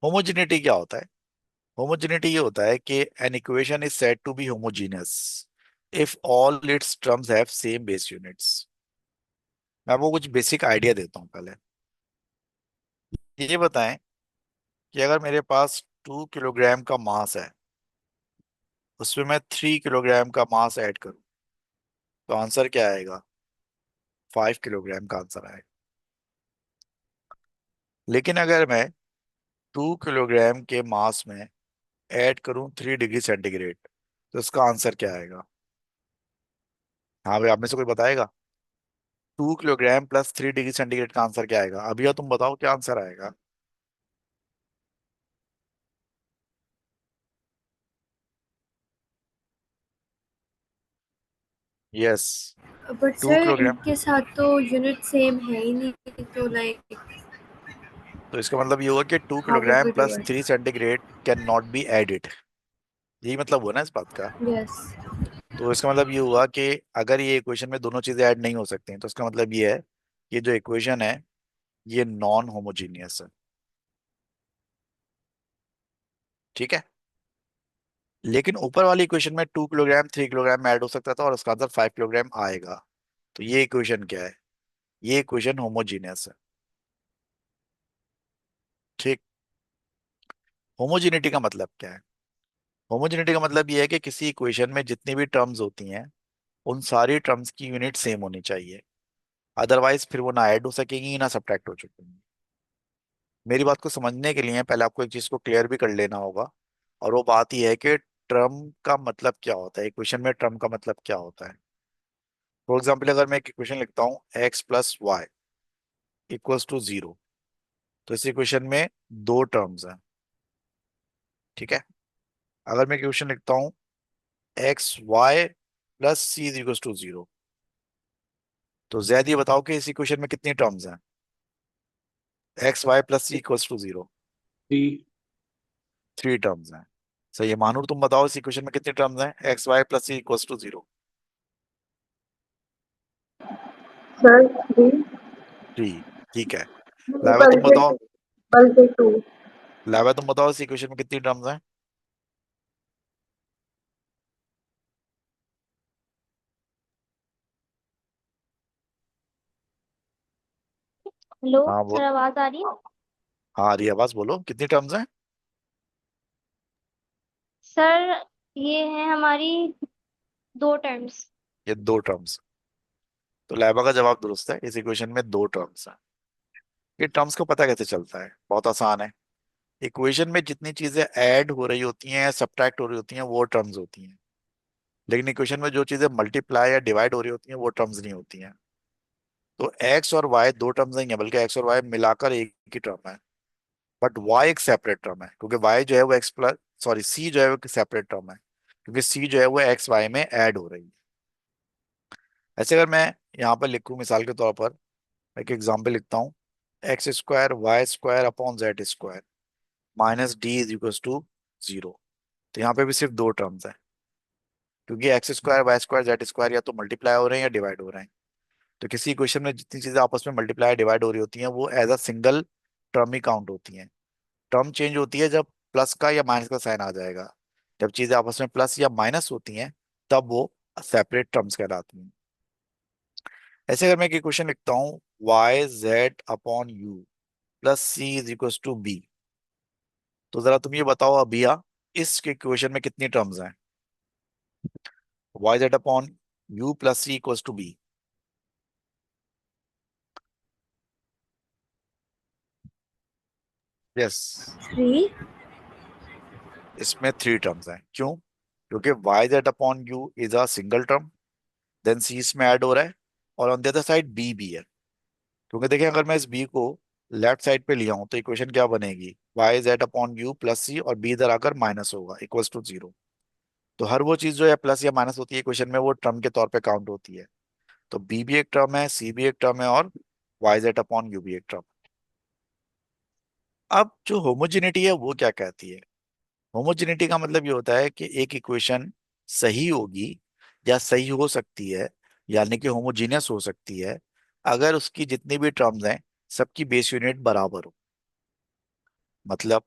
Homogeneity क्या होता है? होमोजेनिटी ये होता है कि an equation is said to be homogeneous if all its terms have same base units. मैं आपको कुछ बेसिक आइडिया देता हूँ पहले। ये बताएं कि अगर मेरे पास 2 किलोग्राम का मास है, उसमें मैं 3 किलोग्राम का मास ऐड करूं, तो आंसर क्या आएगा? 5 किलोग्राम का आंसर आएगा। लेकिन अगर मैं 2 किलोग्राम के मास में ऐड करूं 3 डिग्री सेंटीग्रेड, तो इसका आंसर क्या आएगा? हाँ भाई, आप में से कोई बताएगा? 2 किलोग्राम प्लस 3 डिग्री सेंटीग्रेड का आंसर क्या आएगा? अभी तुम बताओ क्या आंसर आएगा। Yes. But two sir kilogram इनके साथ तो यूनिट सेम है ही नहीं, तो लाइक तो इसका मतलब ये होगा कि two how would kilogram we do plus it? 3 centigrade can not be added. यही मतलब हुआ ना इस बात का। यस। तो इसका मतलब ये हुआ कि अगर ये इक्वेशन में दोनों चीजें ऐड नहीं हो सकती, तो इसका मतलब ये है कि जो इक्वेशन है ये नॉन होमोजीनियस है। ठीक है। लेकिन ऊपर वाली इक्वेशन में 2 किलोग्राम 3 किलोग्राम में ऐड हो सकता था और उसका आंसर 5 किलोग्राम आएगा। तो ये इक्वेशन क्या है? ये इक्वेशन होमोजीनियस है। ठीक। होमोजीनिटी का मतलब क्या है? होमोजेनिटी का मतलब ये है कि किसी इक्वेशन में जितनी भी टर्म्स होती हैं, उन सारी टर्म्स की यूनिट सेम होनी चाहिए। अदरवाइज फिर वो ना ऐड हो सकेंगी ना सब्ट्रैक्ट हो सकेंगी। मेरी बात को समझने के लिए पहले आपको एक चीज को क्लियर भी कर लेना होगा, और वो बात ये है कि टर्म का मतलब क्या होता है, इक्वेशन में टर्म का मतलब क्या होता है। फॉर एग्जाम्पल, अगर मैं एक इक्वेशन लिखता हूँ x+y=0, तो इस इक्वेशन में दो टर्म्स हैं। ठीक है। अगर मैं इक्वेशन लिखता हूँ x y+c=0, तो जैद ये बताओ कि इस इक्वेशन में कितनी टर्म्स हैं? x y+c=0। थ्री। 3 टर्म्स हैं। सही है। महानूर, तुम बताओ इस इक्वेशन में कितनी टर्म्स हैं x y+c=0? Sir three. 3। ठीक है। नहीं, लावा तुम बल्कि बताओ। टू। बल्कि टू। लावा तुम बताओ इस इक्वेशन में कितनी टर्म्स हैं? हेलो हाँ सर, बोल। आवाज आ रही है? हाँ आ रही है आवाज, बोलो कितनी टर्म्स हैं? सर ये है हमारी दो टर्म्स। ये 2 टर्म्स। तो लाइबा का जवाब दुरुस्त है, इस इक्वेशन में 2 टर्म्स हैं। ये टर्म्स को पता कैसे चलता है? बहुत आसान है। इक्वेशन में जितनी चीजें ऐड हो रही होती हैं या सब्ट्रैक्ट हो रही होती हैं वो टर्म्स होती हैं। लेकिन इक्वेशन में जो चीजें मल्टीप्लाई या डिवाइड हो रही होती हैं वो टर्म्स नहीं होती हैं। तो एक्स और वाई 2 टर्म्स नहीं है, बल्कि एक्स और वाई मिलाकर एक ही टर्म है। बट वाई एक सेपरेट टर्म है, क्योंकि वाई जो है वो एक्स प्लस, सॉरी सी जो है वो सेपरेट टर्म है, क्योंकि सी जो है वो एक्स वाई में ऐड हो रही है। ऐसे अगर मैं यहाँ पर लिखूं मिसाल के तौर पर, एक एग्जाम्पल लिखता हूँ, x² y² upon z² minus D is equal to 0। तो यहाँ पे भी सिर्फ 2 टर्म्स है, क्योंकि x² y² z² या तो मल्टीप्लाई हो रहे हैं या डिवाइड हो रहे हैं। तो किसी इक्वेशन में जितनी चीजें आपस में मल्टीप्लाई डिवाइड हो रही होती हैं वो एज अ सिंगल टर्म ही काउंट होती हैं। टर्म चेंज होती है जब प्लस का या माइनस का साइन आ जाएगा। जब चीजें आपस में प्लस या माइनस होती हैं तब वो सेपरेट टर्म्स कहलाती हैं। ऐसे अगर मैं एक इक्वेशन लिखता हूँ y z/u + c = b, तो जरा तुम ये बताओ अभिया, इस इक्वेशन में कितनी टर्म्स हैं? y z/u + c = b। Yes. Three. इसमें 3 टर्म्स हैं। क्यों? क्योंकि y z/u is a single term, then c इसमें ऐड हो रहा है, और on the other side b भी है। क्योंकि देखिए, अगर मैं इस b को लेफ्ट साइड पे लिया हूं तो इक्वेशन क्या बनेगी? y z/u + c, और b इधर आकर माइनस होगा इक्वल्स टू 0। तो हर वो चीज जो है प्लस या माइनस होती है इक्वेशन में, वो टर्म के तौर पे काउंट होती है। तो b भी एक टर्म है, c भी एक टर्म है, और y z/u भी एक टर्म। अब जो होमोजेनिटी है वो क्या कहती है? होमोजेनिटी का मतलब ये होता है कि एक इक्वेशन सही होगी या सही हो सकती है, यानी कि होमोजीनियस हो सकती है, अगर उसकी जितनी भी टर्म्स हैं सबकी बेस यूनिट बराबर हो। मतलब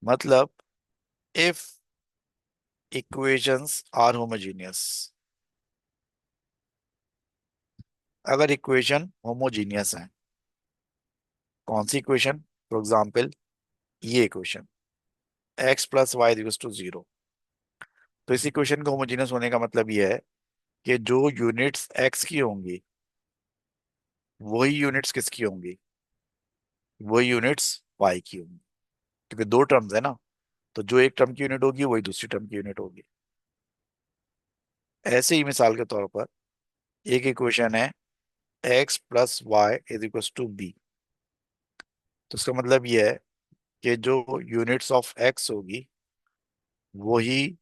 मतलब इफ इक्वेशंस आर होमोजीनियस, अगर इक्वेशन होमोजीनियस है। कौन सी इक्वेशन? फॉर एग्जाम्पल ये equation X plus Y equals to zero. तो इस इक्वेशन का होमोजीनियस होने का मतलब ये है कि जो यूनिट्स एक्स की होंगी वही यूनिट्स किसकी होंगी? वही यूनिट्स वाई की होंगी, क्योंकि दो टर्म्स है ना। तो जो एक टर्म की यूनिट होगी वही दूसरी टर्म की यूनिट होगी। ऐसे ही मिसाल के तौर पर एक इक्वेशन है X plus Y is equals to B. तो इसका मतलब ये है कि जो यूनिट्स ऑफ एक्स होगी वही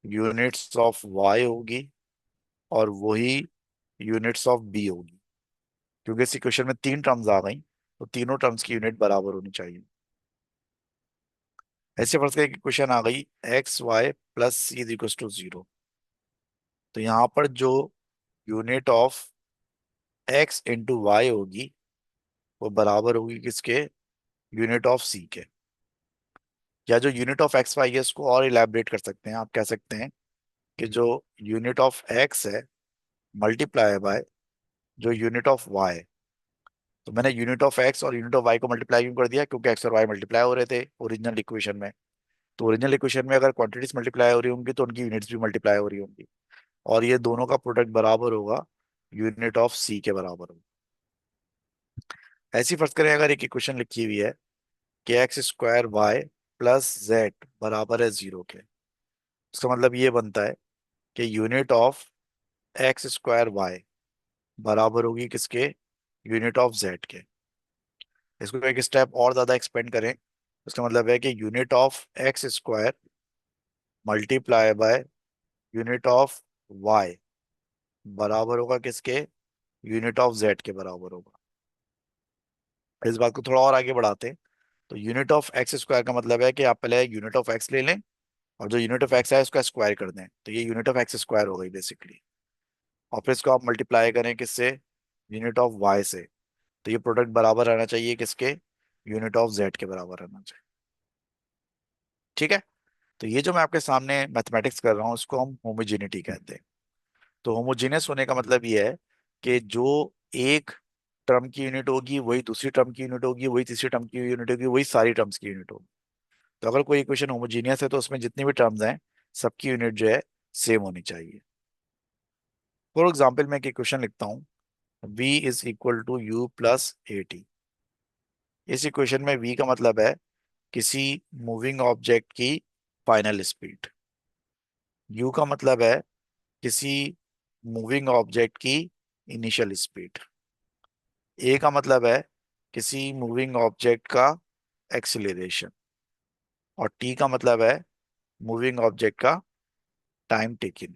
यूनिट्स ऑफ वाई होगी और वही यूनिट्स ऑफ बी होगी। क्योंकि इस इक्वेशन में तीन टर्म्स आ गई तो तीनों टर्म्स की यूनिट बराबर होनी चाहिए। ऐसे फर्ज करें कि इक्वेशन आ गई X Y plus C is equals to zero. तो यहाँ पर जो unit of X into Y होगी वो बराबर होगी किसके? यूनिट ऑफ सी के। या जो यूनिट ऑफ एक्स वाई है उसको और इलेबरेट कर सकते हैं। आप कह सकते हैं कि जो यूनिट ऑफ एक्स है मल्टीप्लाई बाय जो यूनिट ऑफ वाई। तो मैंने यूनिट ऑफ एक्स और यूनिट ऑफ वाई को मल्टीप्लाई क्यों कर दिया? क्योंकि एक्स और वाई मल्टीप्लाई हो रहे थे ओरिजिनल इक्वेशन में। तो ओरिजिनल इक्वेशन में अगर क्वांटिटीज मल्टीप्लाई हो रही होंगी तो उनकी यूनिट्स भी मल्टीप्लाई हो रही होंगी, और ये दोनों का प्रोडक्ट बराबर होगा यूनिट ऑफ सी के बराबर होगा। ऐसी फर्ज करें अगर एक इक्वेशन लिखी हुई है कि X square Y plus Z बराबर है जीरो के। इसका मतलब ये बनता है कि unit of X square Y बराबर होगी किसके? यूनिट ऑफ जेड के। इसको एक स्टेप और ज्यादा एक्सपेंड करें, इसका मतलब है कि unit of X square multiply by unit of Y बराबर होगा किसके? यूनिट ऑफ जेड के बराबर होगा। इस बात को थोड़ा और आगे बढ़ाते हैं। तो यूनिट ऑफ एक्स स्क्वायर का मतलब है कि आप पहले यूनिट ऑफ एक्स ले लें और जो यूनिट ऑफ एक्स है उसका स्क्वायर कर दें, तो ये यूनिट ऑफ एक्स स्क्वायर हो गई बेसिकली। और फिर इसको आप मल्टीप्लाई करें किससे? यूनिट ऑफ वाई से। तो ये प्रोडक्ट बराबर रहना चाहिए किसके? यूनिट ऑफ जेड के बराबर रहना चाहिए। ठीक है। तो ये जो मैं आपके सामने मैथमेटिक्स कर रहा हूँ उसको हम होमोजेनिटी कहते हैं। तो होमोजेनियस होने का मतलब ये है कि जो एक टर्म की यूनिट होगी वही दूसरी टर्म की यूनिट होगी, वही तीसरी टर्म की यूनिट होगी, वही सारी टर्म्स की यूनिट होगी। तो अगर कोई इक्वेशन होमोजीनियस है तो उसमें जितनी भी टर्म्स हैं सबकी यूनिट जो है सेम होनी चाहिए। फॉर एग्जाम्पल मैं एक इक्वेशन लिखता हूँ v is equal to U plus A T. इस इक्वेशन में v का मतलब है किसी मूविंग ऑब्जेक्ट की फाइनल स्पीड। u का मतलब है किसी मूविंग ऑब्जेक्ट की इनिशियल स्पीड। a का मतलब है किसी मूविंग ऑब्जेक्ट का एक्सीलरेशन। और t का मतलब है मूविंग ऑब्जेक्ट का टाइम टेकिंग।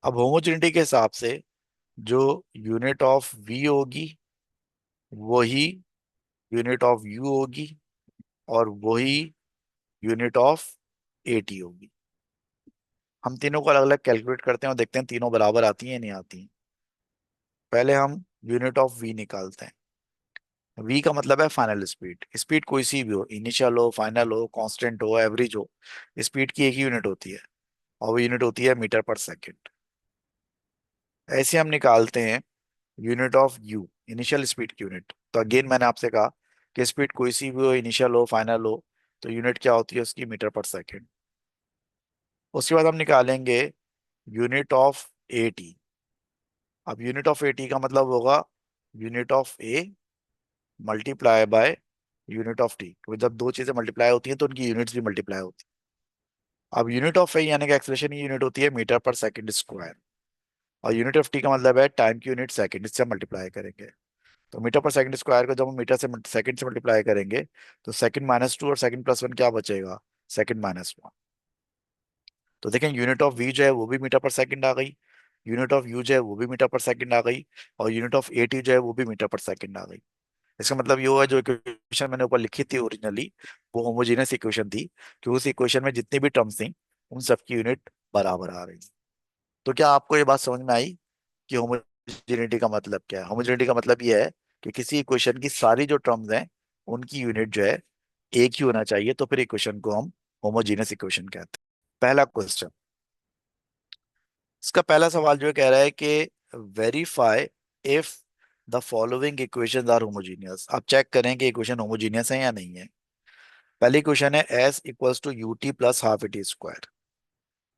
अब होमोजेनिटी के हिसाब से जो यूनिट ऑफ v होगी वही यूनिट ऑफ u होगी और वही यूनिट ऑफ at होगी। हम तीनों को अलग अलग कैलकुलेट करते हैं और देखते हैं तीनों बराबर आती हैं या नहीं आती हैं। पहले हम यूनिट ऑफ v निकालते हैं। v का मतलब है फाइनल स्पीड। स्पीड कोई सी भी हो, इनिशियल हो, फाइनल हो, कांस्टेंट हो, एवरेज हो, स्पीड की एक ही यूनिट होती है और वो यूनिट होती है मीटर पर सेकंड। ऐसे हम निकालते हैं unit of you, initial speed की यूनिट। तो अगेन मैंने आपसे कहा कि स्पीड कोई सी भी हो, इनिशियल हो, फाइनल हो, तो यूनिट क्या होती है उसकी? मीटर पर सेकंड। उसके बाद हम निकालेंगे यूनिट ऑफ एटी। अब यूनिट ऑफ एटी का मतलब होगा unit of A multiply by unit of T, क्योंकि जब दो चीजें मल्टीप्लाई होती हैं तो उनकी यूनिट्स भी मल्टीप्लाई होती है। अब यूनिट ऑफ ए यानी कि एक्सेलरेशन की यूनिट होती है मीटर पर सेकंड स्क्वायर, और यूनिट ऑफ टी का मतलब है टाइम की यूनिट सेकंड, इससे हम मल्टीप्लाई करेंगे। तो मीटर पर सेकंड स्क्वायर को जब हम मीटर से सेकंड से मल्टीप्लाई करेंगे तो सेकंड माइनस टू और सेकंड प्लस वन क्या बचेगा? Second minus one. तो देखें यूनिट ऑफ वी जो है वो भी मीटर पर सेकंड आ गई, यूनिट ऑफ यू जो है वो भी मीटर पर सेकंड आ गई, और यूनिट ऑफ ए टी जो है वो भी मीटर पर सेकंड आ गई। इसका मतलब ये हुआ जो इक्वेशन मैंने ऊपर लिखी थी ओरिजिनली वो होमोजेनियस इक्वेशन थी, कि उस इक्वेशन में जितनी भी टर्म्स थी उन सबकी यूनिट बराबर आ रही। तो क्या आपको ये बात समझ में आई कि होमोजेनिटी का मतलब क्या है? होमोजेनिटी का मतलब ये है कि किसी इक्वेशन की सारी जो टर्म्स हैं उनकी यूनिट जो है एक ही होना चाहिए, तो फिर इक्वेशन को हम होमोजीनियस इक्वेशन कहते हैं। पहला क्वेश्चन, इसका पहला सवाल जो है कह रहा है कि verify if the following equations are homogeneous. आप चेक करें कि इक्वेशन होमोजीनियस है या नहीं है। पहली क्वेश्चन है S equals to U T plus half A T square.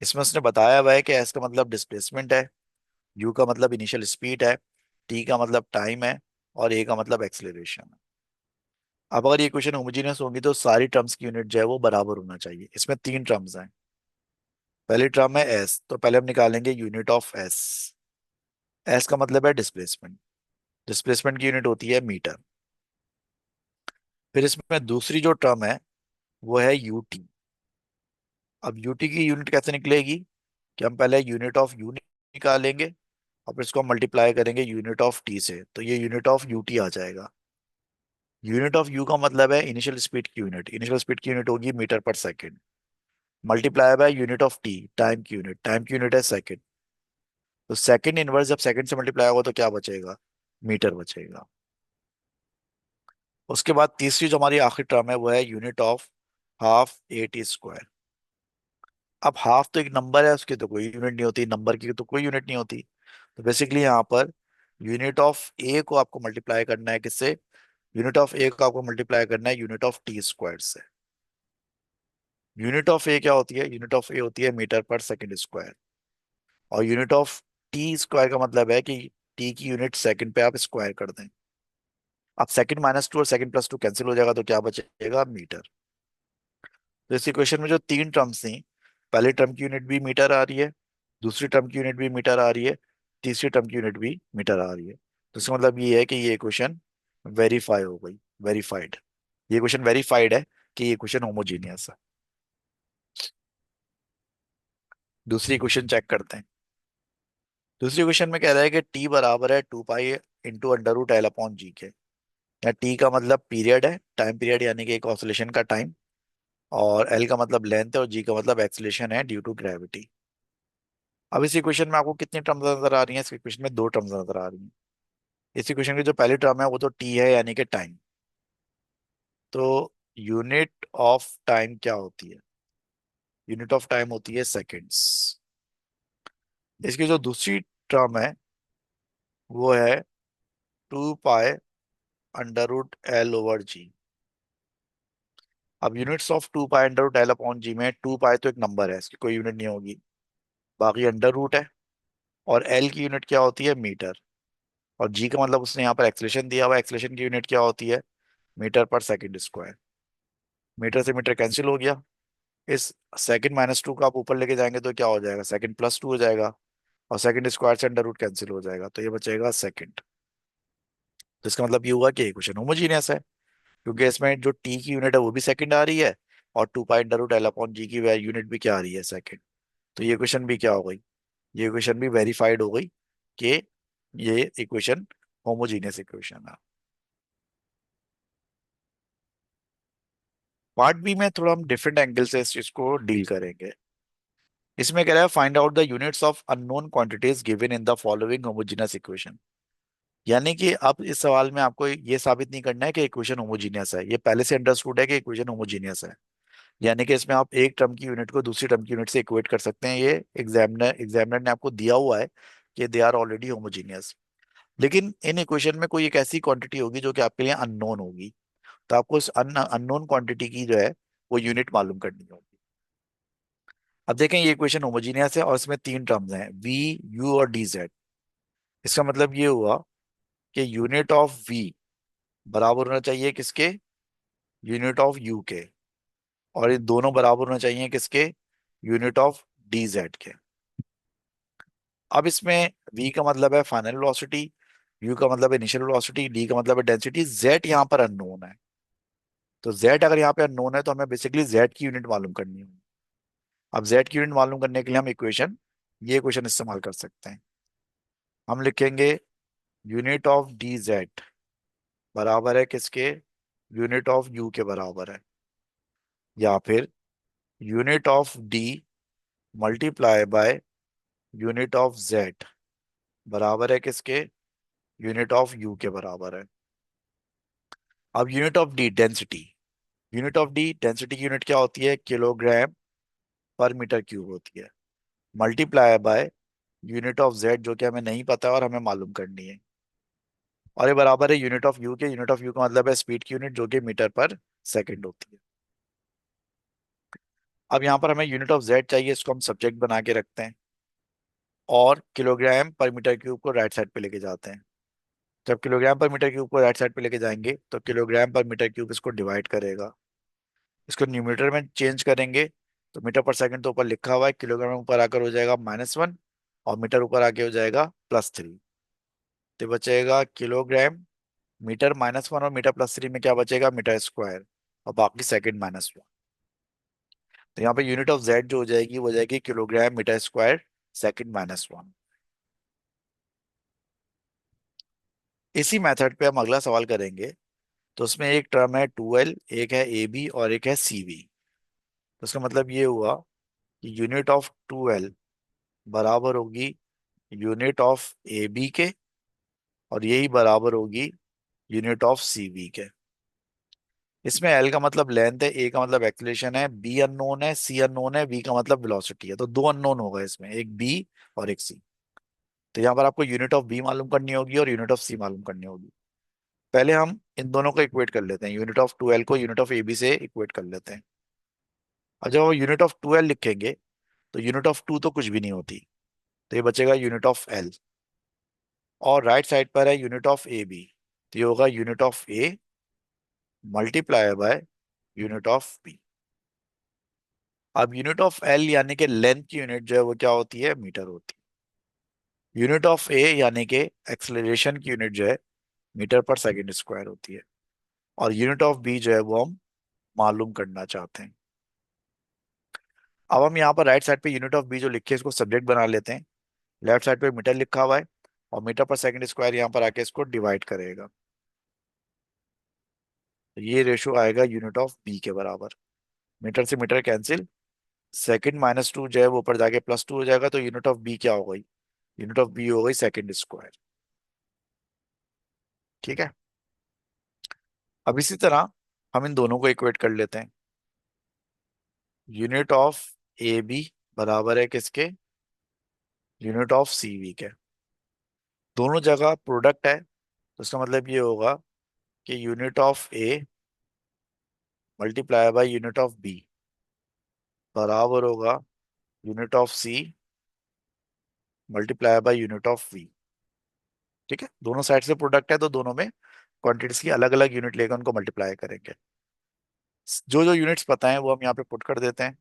इसमें उसने बताया हुआ है कि एस का मतलब डिस्प्लेसमेंट है, यू का मतलब इनिशियल स्पीड है, टी का मतलब टाइम है, और ए का मतलब एक्सेलरेशन है। अब अगर ये क्वेश्चन होमोजीनियस होंगी तो सारी टर्म्स की यूनिट जो है वो बराबर होना चाहिए। इसमें तीन टर्म्स हैं। पहली टर्म है एस, तो पहले हम निकालेंगे यूनिट ऑफ एस। एस का मतलब है डिस्प्लेसमेंट, डिस्प्लेसमेंट की यूनिट होती है मीटर। फिर इसमें दूसरी जो टर्म है वो है यूटी। अब यूटी की यूनिट कैसे निकलेगी कि हम पहले यूनिट ऑफ यू निकालेंगे और फिर इसको मल्टीप्लाई करेंगे यूनिट ऑफ टी से, तो ये यूनिट ऑफ यूटी आ जाएगा। यूनिट ऑफ यू का मतलब है इनिशियल स्पीड की यूनिट, इनिशियल स्पीड की यूनिट होगी मीटर पर second, multiply by unit of T, time की यूनिट, टाइम की यूनिट है सेकंड। तो सेकंड इनवर्स जब सेकंड से मल्टीप्लाई होगा तो क्या बचेगा, मीटर बचेगा। उसके बाद तीसरी जो हमारी आखिरी टर्म है वो है unit of half A T square. अब हाफ तो एक नंबर है, उसकी तो कोई यूनिट नहीं होती, नंबर की तो कोई यूनिट नहीं होती। तो बेसिकली यहाँ पर यूनिट ऑफ ए को आपको मल्टीप्लाई करना है किससे, यूनिट ऑफ ए को आपको मल्टीप्लाई करना है यूनिट ऑफ टी स्क्वायर से। यूनिट ऑफ ए क्या होती है, यूनिट ऑफ ए होती है मीटर पर सेकंड स्क्वायर, और यूनिट ऑफ टी स्क्वायर का मतलब है कि टी की यूनिट सेकंड पे आप स्क्वायर कर दें। अब सेकंड माइनस टू और सेकंड प्लस टू कैंसिल हो जाएगा, तो क्या बचेगा, मीटर। तो इस इक्वेशन में जो तीन टर्म्स थी, पहली टर्म की यूनिट भी मीटर आ रही है, दूसरी टर्म की यूनिट भी मीटर आ रही है, तीसरी टर्म की यूनिट भी मीटर आ रही है। तो इसका मतलब ये है कि ये इक्वेशन वेरीफाई हो गई, वेरीफाइड। ये इक्वेशन वेरीफाइड है कि ये इक्वेशन होमोजीनियस है। दूसरी इक्वेशन चेक करते हैं। दूसरी क्वेश्चन में कह रहा है कि टी बराबर है 2 pi into under root L upon G के। या टी का मतलब पीरियड है, टाइम पीरियड यानी कि एक ऑसिलेशन का टाइम, और एल का मतलब लेंथ है, और जी का मतलब एक्सीलरेशन है ड्यू टू ग्रेविटी। अब इस इक्वेशन में आपको कितनी टर्म्स नजर आ रही हैं, इस इक्वेशन में दो टर्म्स नजर आ रही हैं। इस इक्वेशन की जो पहली टर्म है वो तो टी है यानी कि टाइम। तो यूनिट ऑफ टाइम क्या होती है, यूनिट ऑफ टाइम होती है सेकेंड्स। इसकी जो दूसरी टर्म है वो है 2 pi under root L over G. अब units of 2 pi under root L upon G में 2 पाई तो एक नंबर है, इसकी कोई यूनिट नहीं होगी, बाकी अंडर रूट है, और एल की यूनिट क्या होती है, मीटर, और जी का मतलब उसने यहाँ पर एक्सलेशन दिया हुआ है, एक्सलेशन की यूनिट क्या होती है, मीटर पर सेकंड स्क्वायर। मीटर से मीटर कैंसिल हो गया, इस सेकंड माइनस टू को आप ऊपर लेके जाएंगे तो क्या हो जाएगा, सेकंड प्लस टू हो जाएगा, और सेकंड स्क्वायर से अंडर रूट कैंसिल हो जाएगा, तो ये बचेगा सेकंड। तो इसका मतलब ये हुआ कि इक्वेशन होमोजीनियस है, क्योंकि इसमें जो टी की यूनिट है वो भी सेकंड आ रही है, और 2 pi under root L upon G की यूनिट भी क्या आ रही है, सेकंड। तो ये इक्वेशन भी क्या हो गई, ये इक्वेशन भी वेरीफाइड हो गई कि ये इक्वेशन होमोजीनियस इक्वेशन है। पार्ट बी में थोड़ा हम डिफरेंट एंगल से इस चीज को डील करेंगे। इसमें कह रहा है find out the units of unknown quantities given in the following homogeneous equation. यानी कि अब इस सवाल में आपको ये साबित नहीं करना है कि इक्वेशन होमोजीनियस है, ये पहले से अंडरस्टूड है कि इक्वेशन होमोजीनियस है। यानी कि इसमें आप एक टर्म की यूनिट को दूसरी टर्म की यूनिट से इक्वेट कर सकते हैं, ये एग्जामिनर ने आपको दिया हुआ है कि दे आर ऑलरेडी होमोजीनियस। लेकिन इन इक्वेशन में कोई एक ऐसी क्वांटिटी होगी जो कि आपके लिए अननोन होगी, तो आपको इस अननोन क्वांटिटी की जो है वो यूनिट मालूम करनी होगी। अब देखें ये इक्वेशन होमोजीनियस है और इसमें तीन टर्म्स हैं, वी, यू और डी जेड। इसका मतलब ये हुआ कि यूनिट ऑफ वी बराबर होना चाहिए किसके, यूनिट ऑफ यू के, और ये दोनों बराबर होना चाहिए किसके, यूनिट ऑफ डी जेड के। अब इसमें v का मतलब है फाइनल वेलोसिटी, u का मतलब है इनिशियल वेलोसिटी, d का मतलब है डेंसिटी, z यहाँ पर अननोन है। तो z अगर यहाँ पे अननोन है तो हमें बेसिकली z की यूनिट मालूम करनी होगी। अब z की यूनिट मालूम करने के लिए हम ये इक्वेशन इस्तेमाल कर सकते हैं। हम लिखेंगे यूनिट ऑफ डी जेड बराबर है किसके, यूनिट ऑफ u के बराबर है, या फिर unit of d multiply by unit of z बराबर है किसके, यूनिट ऑफ u के बराबर है। अब unit of D density, unit of D density की यूनिट क्या होती है, किलोग्राम पर मीटर क्यूब होती है, multiply by unit of Z जो कि हमें नहीं पता और हमें मालूम करनी है, और ये बराबर है यूनिट ऑफ यू के। यूनिट ऑफ यू का मतलब है स्पीड की यूनिट जो कि मीटर पर सेकंड होती है। अब यहाँ पर हमें यूनिट ऑफ जेड चाहिए, इसको हम सब्जेक्ट बना के रखते हैं और किलोग्राम पर मीटर क्यूब को राइट साइड पे लेके जाते हैं। जब किलोग्राम पर मीटर क्यूब को राइट साइड पे लेके जाएंगे तो किलोग्राम पर मीटर क्यूब इसको डिवाइड करेगा, इसको न्यूमरेटर में चेंज करेंगे तो मीटर पर सेकंड तो ऊपर लिखा हुआ है, किलोग्राम ऊपर आकर हो जाएगा -1 और मीटर ऊपर आके हो जाएगा +3। तो बचेगा किलोग्राम, मीटर -1 और मीटर +3 में क्या बचेगा, मीटर स्क्वायर, और बाकी सेकंड -1। तो यहाँ पे यूनिट ऑफ जेड जो हो जाएगी वो हो जाएगी किलोग्राम मीटर स्क्वायर सेकंड -1। इसी मेथड पे हम अगला सवाल करेंगे। तो उसमें एक टर्म है 2L, एक है AB और एक है CV। तो इसका मतलब ये हुआ कि यूनिट ऑफ 2L बराबर होगी यूनिट ऑफ AB के, और यही बराबर होगी यूनिट ऑफ CV के। इसमें L का मतलब लेंथ है, A का मतलब एक्सीलरेशन है, B अननोन है, C अननोन है, V का मतलब वेलोसिटी है। तो दो अननोन होगा इसमें, एक B और एक C। तो यहाँ पर आपको यूनिट ऑफ B मालूम करनी होगी और यूनिट ऑफ C मालूम करनी होगी। पहले हम इन दोनों को इक्वेट कर लेते हैं, यूनिट ऑफ 2L को यूनिट ऑफ AB से इक्वेट कर लेते हैं। और जब हम यूनिट ऑफ 2L लिखेंगे तो यूनिट ऑफ 2 तो कुछ भी नहीं होती, तो ये बचेगा यूनिट ऑफ L, और राइट साइड पर है यूनिट ऑफ AB, तो ये होगा unit of A multiply by unit of B। अब यूनिट ऑफ L यानी कि लेंथ की यूनिट जो है वो क्या होती है, मीटर होती है। यूनिट ऑफ A यानी कि एक्सेलरेशन की यूनिट जो है मीटर पर सेकंड स्क्वायर होती है, और यूनिट ऑफ B जो है वो हम मालूम करना चाहते हैं। अब हम यहाँ पर राइट साइड पे यूनिट ऑफ बी जो लिखे हैं इसको सब्जेक्ट बना लेते हैं। लेफ्ट साइड पे मीटर लिखा हुआ है और मीटर पर सेकंड स्क्वायर यहाँ पर आके इसको डिवाइड करेगा, तो ये रेशो आएगा यूनिट ऑफ बी के बराबर। मीटर से मीटर कैंसिल, सेकंड -2 जो है वो ऊपर जाके +2 हो जाएगा, तो यूनिट ऑफ बी क्या हो गई, यूनिट ऑफ बी हो गई सेकंड स्क्वायर। ठीक है। अब इसी तरह हम इन दोनों को इक्वेट कर लेते हैं। यूनिट ऑफ ए बी बराबर है किसके, यूनिट ऑफ सी वी के। दोनों जगह प्रोडक्ट है तो इसका मतलब ये होगा कि unit of A multiply by unit of B बराबर होगा unit of C multiply by unit of V. ठीक है, दोनों साइड से प्रोडक्ट है तो दोनों में क्वांटिटीज की अलग अलग यूनिट लेकर उनको मल्टीप्लाई करेंगे। जो जो यूनिट्स पता है वो हम यहाँ पे पुट कर देते हैं।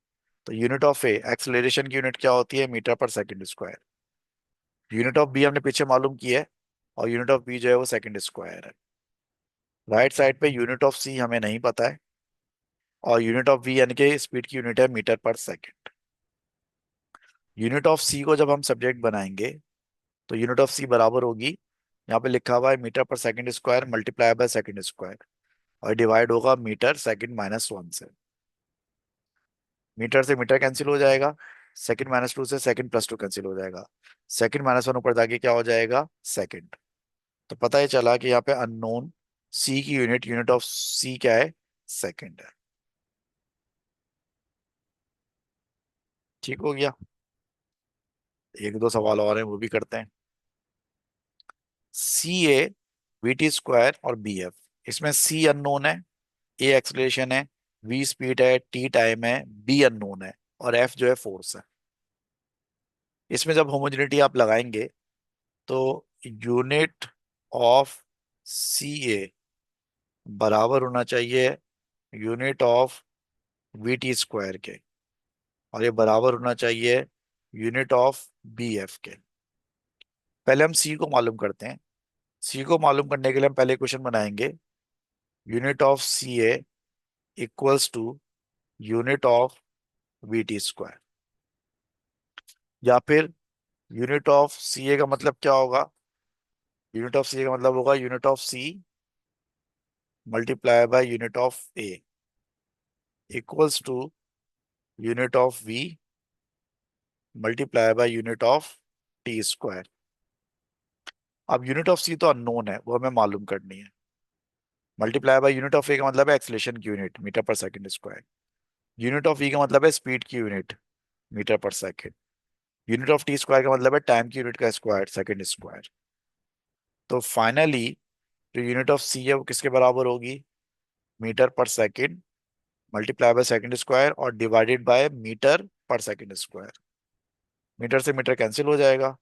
तो यूनिट ऑफ ए एक्सेलरेशन की यूनिट क्या होती है, मीटर पर second square. Unit of B हमने पीछे मालूम की है, और यूनिट ऑफ बी जो है वो सेकंड स्क्वायर है। राइट साइड पे यूनिट ऑफ सी हमें नहीं पता है, और यूनिट ऑफ वी यानी कि स्पीड की यूनिट है मीटर पर सेकंड। यूनिट ऑफ सी को जब हम सब्जेक्ट बनाएंगे तो यूनिट ऑफ सी बराबर होगी, यहाँ पे लिखा हुआ है मीटर पर second square multiply by second square, और डिवाइड होगा मीटर सेकंड -1 से। मीटर से मीटर कैंसिल हो जाएगा, सेकंड -2 से सेकंड +2 कैंसिल हो जाएगा, सेकंड -1 ऊपर जाके क्या हो जाएगा, सेकंड। तो पता ही चला कि यहाँ पे अननोन सी की यूनिट, यूनिट ऑफ सी क्या है, सेकंड है। ठीक हो गया। एक दो सवाल और हैं वो भी करते हैं। CA VT² और BF, इसमें C अननोन है, A एक्सलेशन है, V स्पीड है, T टाइम है, B अननोन है, और F जो है फोर्स है। इसमें जब होमोजेनिटी आप लगाएंगे तो यूनिट ऑफ CA बराबर होना चाहिए यूनिट ऑफ VT² के, और ये बराबर होना चाहिए यूनिट ऑफ BF के। पहले हम C को मालूम करते हैं। C को मालूम करने के लिए हम पहले क्वेश्चन बनाएंगे, unit of CA equals to unit of VT², या फिर यूनिट ऑफ CA का मतलब क्या होगा, यूनिट ऑफ CA का मतलब होगा unit of C multiply by unit of A equals to unit of V multiply by unit of T²। अब यूनिट ऑफ C तो अननोन है, वो हमें मालूम करनी है। Multiply by unit of A का मतलब है एक्सीलरेशन की यूनिट, मीटर पर second square. Unit of E का मतलब है स्पीड की यूनिट, मीटर पर second. Unit of T square का मतलब है टाइम की यूनिट का स्क्वायर, सेकंड स्क्वायर। तो फाइनली जो यूनिट ऑफ सी है वो किसके बराबर होगी, मीटर पर second multiply by second square और डिवाइडेड बाय मीटर पर सेकंड स्क्वायर। मीटर से मीटर कैंसिल हो जाएगा,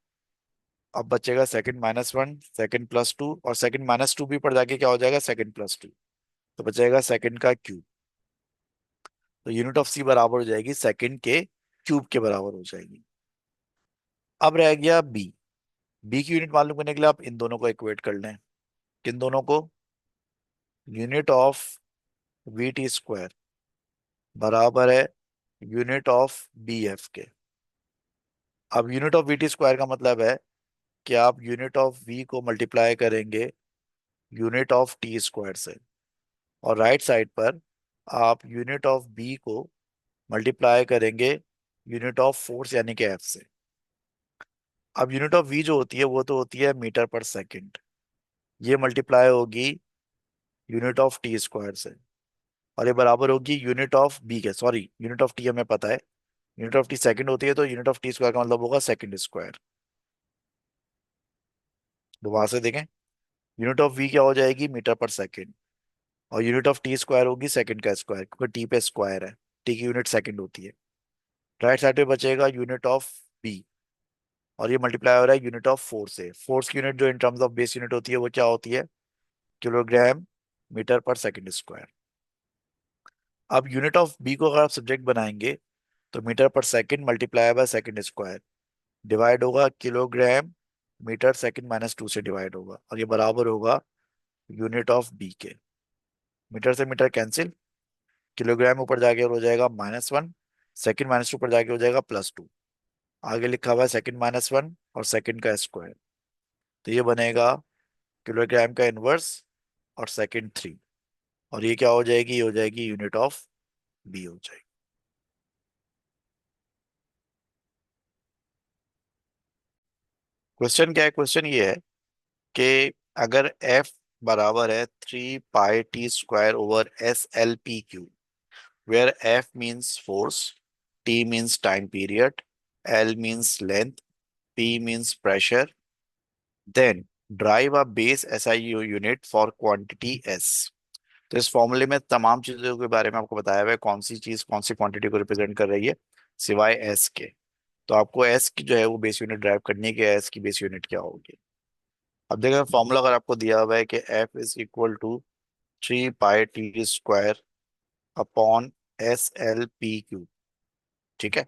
अब बचेगा second minus one, second plus two, और सेकंड माइनस टू भी पड़ जाके क्या हो जाएगा, सेकंड प्लस टू। तो बचेगा सेकंड का क्यूब। तो यूनिट ऑफ सी बराबर हो जाएगी सेकंड के क्यूब के बराबर हो जाएगी। अब रह गया बी। बी की यूनिट मालूम करने के लिए आप इन दोनों को इक्वेट कर लें। किन दोनों को, unit of we T square बराबर है यूनिट ऑफ बी एफ के। अब unit of we T square का मतलब है कि आप यूनिट ऑफ वी को मल्टीप्लाई करेंगे यूनिट ऑफ टी स्क्वायर से, और राइट साइड पर आप यूनिट ऑफ बी को मल्टीप्लाई करेंगे यूनिट ऑफ फोर्स यानी कि एफ से। अब यूनिट ऑफ वी जो होती है वो तो होती है मीटर पर सेकंड, ये मल्टीप्लाई होगी यूनिट ऑफ टी स्क्वायर से, और ये बराबर होगी यूनिट ऑफ बी के, सॉरी यूनिट ऑफ टी हमें पता है, यूनिट ऑफ टी सेकंड होती है तो यूनिट ऑफ टी स्क्वायर का मतलब होगा सेकंड स्क्वायर। दोबारा से देखें, यूनिट ऑफ वी क्या हो जाएगी, मीटर पर सेकंड, और यूनिट ऑफ टी स्क्वायर होगी सेकंड का स्क्वायर, क्योंकि टी पे स्क्वायर है, टी की यूनिट सेकंड होती है। राइट साइड पे बचेगा यूनिट ऑफ बी, और ये मल्टीप्लाई हो रहा है यूनिट ऑफ फोर्स से। फोर्स की यूनिट जो in terms of base unit होती है वो क्या होती है, किलोग्राम मीटर पर सेकंड स्क्वायर। अब यूनिट ऑफ बी को अगर आप सब्जेक्ट बनाएंगे तो मीटर पर second multiply by second square divide होगा kilogram metre second minus two से डिवाइड होगा, और ये बराबर होगा यूनिट ऑफ बी के। मीटर से मीटर कैंसिल, किलोग्राम ऊपर जाके हो जाएगा minus one, second minus to ऊपर जाके हो जाएगा प्लस टू, आगे लिखा हुआ है सेकंड माइनस वन और सेकंड का स्क्वायर। तो ये बनेगा किलोग्राम का इनवर्स और सेकंड थ्री, और ये क्या हो जाएगी, ये हो जाएगी यूनिट ऑफ बी हो जाएगी। क्वेश्चन क्या है, क्वेश्चन ये है कि अगर एफ बराबर है 3 pi T square over S L P Q, where F means force, T means time period, L means length, P means pressure, then drive a base SI unit for quantity S. तो इस फॉर्मूले में तमाम चीजों के बारे में आपको बताया हुआ है, कौन सी चीज कौन सी क्वांटिटी को रिप्रेजेंट कर रही है सिवाय एस के। तो आपको एस की जो है वो बेस यूनिट ड्राइव करनी है कि एस की बेस यूनिट क्या होगी। अब देखिए फॉर्मूला अगर आपको दिया हुआ है कि F is equal to 3 pi T square upon S L P Q, ठीक है।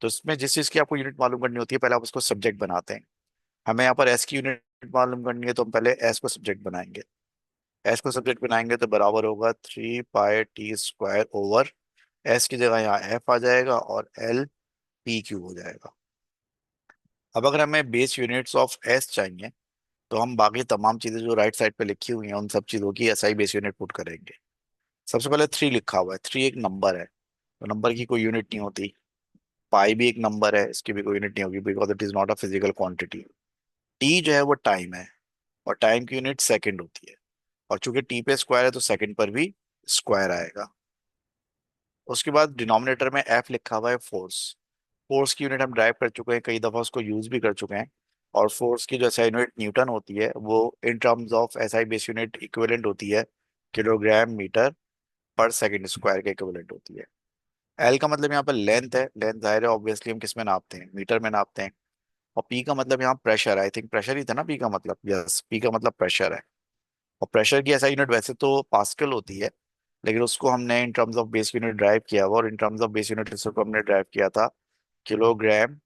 तो इसमें जिस चीज की आपको यूनिट मालूम करनी होती है पहले आप उसको सब्जेक्ट बनाते हैं। हमें यहाँ पर एस की यूनिट मालूम करनी है तो हम पहले एस को सब्जेक्ट बनाएंगे। एस को सब्जेक्ट बनाएंगे तो बराबर होगा 3 pi T square over S की जगह यहाँ एफ आ जाएगा और एल पी क्यू हो जाएगा। अब अगर हमें बेस यूनिट्स ऑफ एस चाहिए तो हम बाकी तमाम चीजें जो राइट साइड पे लिखी हुई हैं उन सब चीजों की एसआई बेस यूनिट पुट करेंगे। सबसे पहले थ्री लिखा हुआ है, थ्री एक नंबर है तो नंबर की कोई यूनिट नहीं होती। पाई भी एक नंबर है, इसकी भी कोई यूनिट नहीं होगी because it is not a physical quantity. T जो है वो टाइम है, और टाइम की यूनिट सेकंड होती है, और चूंकि टी पे स्क्वायर है तो सेकंड पर भी स्क्वायर आएगा। उसके बाद डिनोमिनेटर में एफ लिखा हुआ है फोर्स। फोर्स की यूनिट हम ड्राइव कर चुके हैं, कई दफा उसको यूज भी कर चुके हैं। और फोर्स की जो एसआई यूनिट न्यूटन होती है वो in terms of SI base unit equivalent होती है किलोग्राम मीटर पर सेकंड स्क्वायर के इक्विवेलेंट होती है। एल का मतलब यहाँ पर लेंथ है, लेंथ जाहिर है ऑब्वियसली हम किस में नापते हैं, मीटर में नापते हैं। और पी का मतलब यहाँ प्रेशर, आई थिंक प्रेशर ही था ना पी का मतलब, यस पी का मतलब प्रेशर है। और प्रेशर की एसआई यूनिट वैसे तो पास्कल होती है, लेकिन उसको हमने in terms of base unit drive किया हुआ, और in terms of base unit इसको हमने ड्राइव किया था kilogram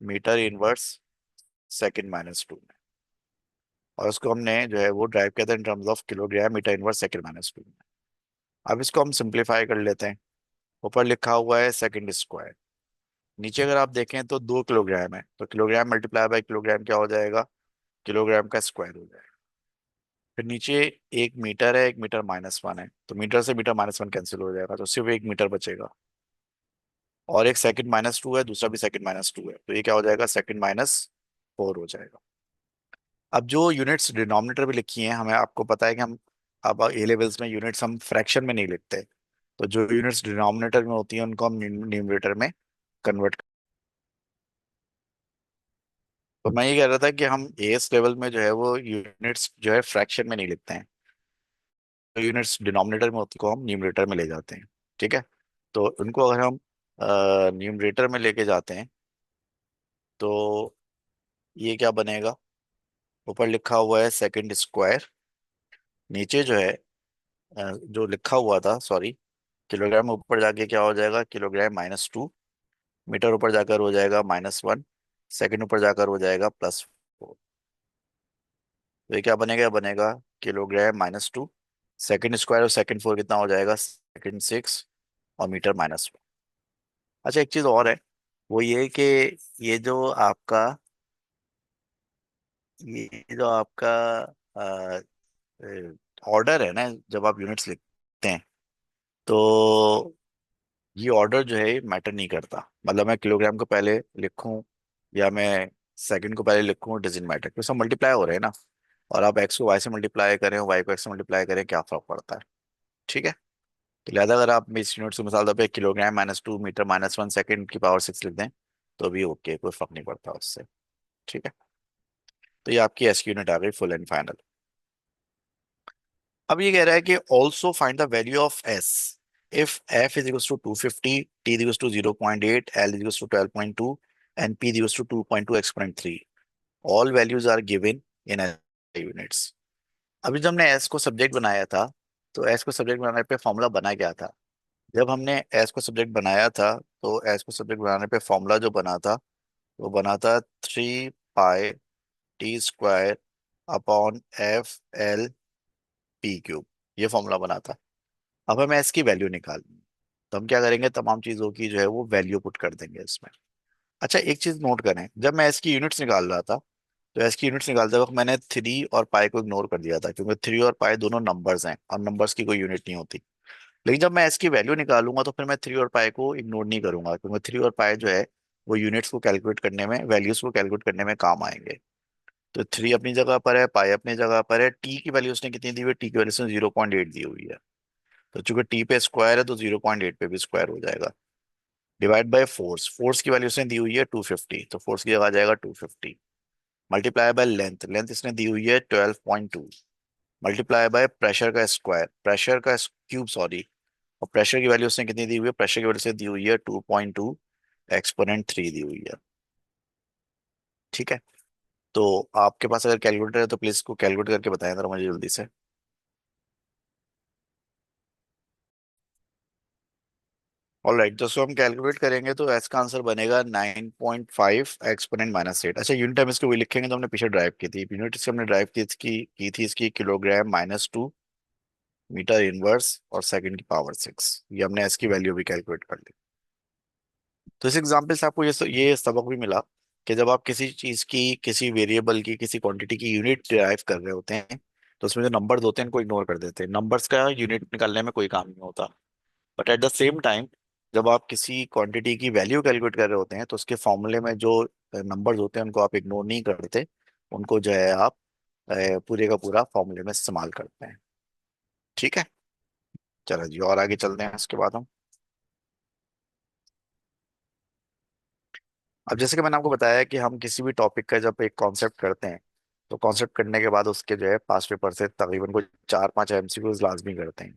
metre inverse second minus two में, और उसको हमने जो है वो ड्राइव किया था in terms of kilogram metre inverse second minus two में। अब इसको हम सिंप्लीफाई कर लेते हैं। ऊपर लिखा हुआ है सेकंड स्क्वायर, नीचे अगर आप देखें तो 2 किलोग्राम है तो किलोग्राम मल्टीप्लाई बाय किलोग्राम क्या हो जाएगा, किलोग्राम का स्क्वायर हो जाएगा। फिर नीचे एक मीटर है, एक मीटर माइनस वन है तो मीटर से मीटर माइनस वन कैंसिल हो जाएगा तो सिर्फ एक मीटर बचेगा। और एक सेकंड माइनस टू है, दूसरा भी सेकंड माइनस टू है तो ये क्या हो जाएगा, सेकंड माइनस फोर हो जाएगा। अब जो यूनिट्स डिनोमिनेटर में लिखी हैं हमें आपको पता है कि हम अब ए लेवल्स में यूनिट्स हम फ्रैक्शन में नहीं लिखते, तो जो यूनिट्स डिनोमिनेटर में होती हैं उनको हम न्यूमरेटर में कन्वर्ट। तो मैं ये कह रहा था कि हम एस लेवल में जो है वो यूनिट्स जो है फ्रैक्शन में नहीं लिखते हैं, तो यूनिट्स डिनोमिनेटर में होती को हम न्यूमरेटर में ले जाते हैं। ठीक है, तो उनको अगर हम न्यूमरेटर में लेके जाते हैं तो ये क्या बनेगा, ऊपर लिखा हुआ है सेकंड स्क्वायर, नीचे जो है जो लिखा हुआ था सॉरी किलोग्राम, ऊपर जाके क्या हो जाएगा किलोग्राम -2, मीटर ऊपर जाकर हो जाएगा -1, सेकंड ऊपर जाकर हो जाएगा +4। तो ये क्या बनेगा, बनेगा किलोग्राम -2, सेकंड स्क्वायर और सेकंड 4 कितना हो जाएगा सेकंड 6 और मीटर -1। अच्छा एक चीज और है, वो ये कि ये जो आपका ये जो आपका ऑर्डर है ना, जब आप यूनिट्स लिखते हैं तो ये ऑर्डर जो है मैटर नहीं करता, मतलब मैं किलोग्राम को पहले लिखूं या मैं सेकंड को पहले लिखूं, डजेंट मैटर, क्योंकि सब मल्टीप्लाई हो रहे हैं ना। और आप एक्स को वाई से मल्टीप्लाई करें, वाई को एक्स से मल्टीप्लाई करें, क्या फर्क पड़ता है। ठीक है, तो लिहाजा अगर आप इस यूनिट को मिसाल तौर पे किलोग्राम -2 मीटर -1 सेकंड की पावर 6 लिख दें तो भी ओके, कोई फर्क नहीं पड़ता उससे। ठीक है, तो ये आपकी एस की यूनिट आ गई फुल एंड फाइनल। अब ये कह रहा है कि also find the value of S if F is equals to 250, T is equals to 0.8, L is equals to 12.2 and P is equals to 2.2 exponent 3। All values are given in units. अभी जब हमने S को subject बनाया था, तो S को subject बनाने पे फॉर्मूला बना क्या था। जब हमने एस को सब्जेक्ट बनाया था तो एस को सब्जेक्ट बनाने पे फॉर्मूला जो बना था वो बना था 3πt² अपॉन FL p³ ये फॉर्मूला बना था। अब हमें इसकी वैल्यू निकालनी है, तो हम क्या करेंगे, तमाम चीजों की जो है वो वैल्यू पुट कर देंगे इसमें। अच्छा एक चीज नोट करें, जब मैं इसकी यूनिट्स निकाल रहा था तो इसकी यूनिट्स निकालते वक्त मैंने 3 और π को इग्नोर कर दिया था, क्योंकि 3 और π दोनों नंबर्स हैं और नंबर्स की कोई यूनिट नहीं होती। लेकिन जब मैं इसकी वैल्यू निकालूंगा तो फिर मैं 3 और π को इग्नोर नहीं करूंगा, क्योंकि 3 और π जो है वो यूनिट्स को कैलकुलेट करने में, वैल्यूज को कैलकुलेट करने में काम आएंगे। तो 3 अपनी जगह पर है, पाई अपनी जगह पर है, टी की वैल्यू उसने कितनी दी हुई है, टी की वैल्यू उसने 0.8 दी हुई है। तो चूंकि टी पे स्क्वायर है तो 0.8 पे भी स्क्वायर हो जाएगा। डिवाइड बाय फोर्स, फोर्स की वैल्यू इसने दी हुई है 250, तो फोर्स की जगह आ जाएगा 250। मल्टीप्लाई बाय लेंथ, लेंथ इसने दी हुई है 12.2। मल्टीप्लाई बाय प्रेशर का स्क्वायर, प्रेशर का क्यूब सॉरी, और प्रेशर की वैल्यू उसने कितनी दी हुई है, प्रेशर की वैल्यू से दी हुई है 2.2 एक्सपोनेंट 3 दी हुई है। ठीक है, तो आपके पास अगर कैलकुलेटर है तो प्लीज इसको कैलकुलेट करके बताएं जरा मुझे जल्दी से। ऑलराइट, तो इसको हम कैलकुलेट करेंगे तो एस का आंसर बनेगा 9.5 एक्सपोनेंट -8। अच्छा यूनिट हम इसको वही लिखेंगे तो हमने पीछे ड्राइव की थी, यूनिट इसकी हमने ड्राइव की थी इसकी किलोग्राम -2 मीटर इनवर्स और सेकंड की पावर 6। ये हमने एस की वैल्यू भी कैलकुलेट कर ली। तो इस एग्जाम्पल से आपको ये सबक भी मिला कि जब आप किसी चीज की, किसी वेरिएबल की, किसी क्वांटिटी की यूनिट डिराइव कर रहे होते हैं तो उसमें जो नंबर्स होते हैं उनको इग्नोर कर देते हैं, नंबर्स का यूनिट निकालने में कोई काम नहीं होता। But at the same time जब आप किसी क्वांटिटी की वैल्यू कैलकुलेट कर रहे होते हैं तो उसके फॉर्मूले में जो नंबर्स होते हैं उनको आप इग्नोर नहीं करते, उनको जो है आप पूरे का पूरा फॉर्मूले में इस्तेमाल करते हैं। ठीक है, चलो जी और आगे चलते हैं इसके बाद हम। अब जैसे कि मैंने आपको बताया कि हम किसी भी टॉपिक का जब एक कॉन्सेप्ट करते हैं तो कॉन्सेप्ट करने के बाद उसके जो है पास पेपर से तकरीबन को 4-5 MCQs लाजमी करते हैं।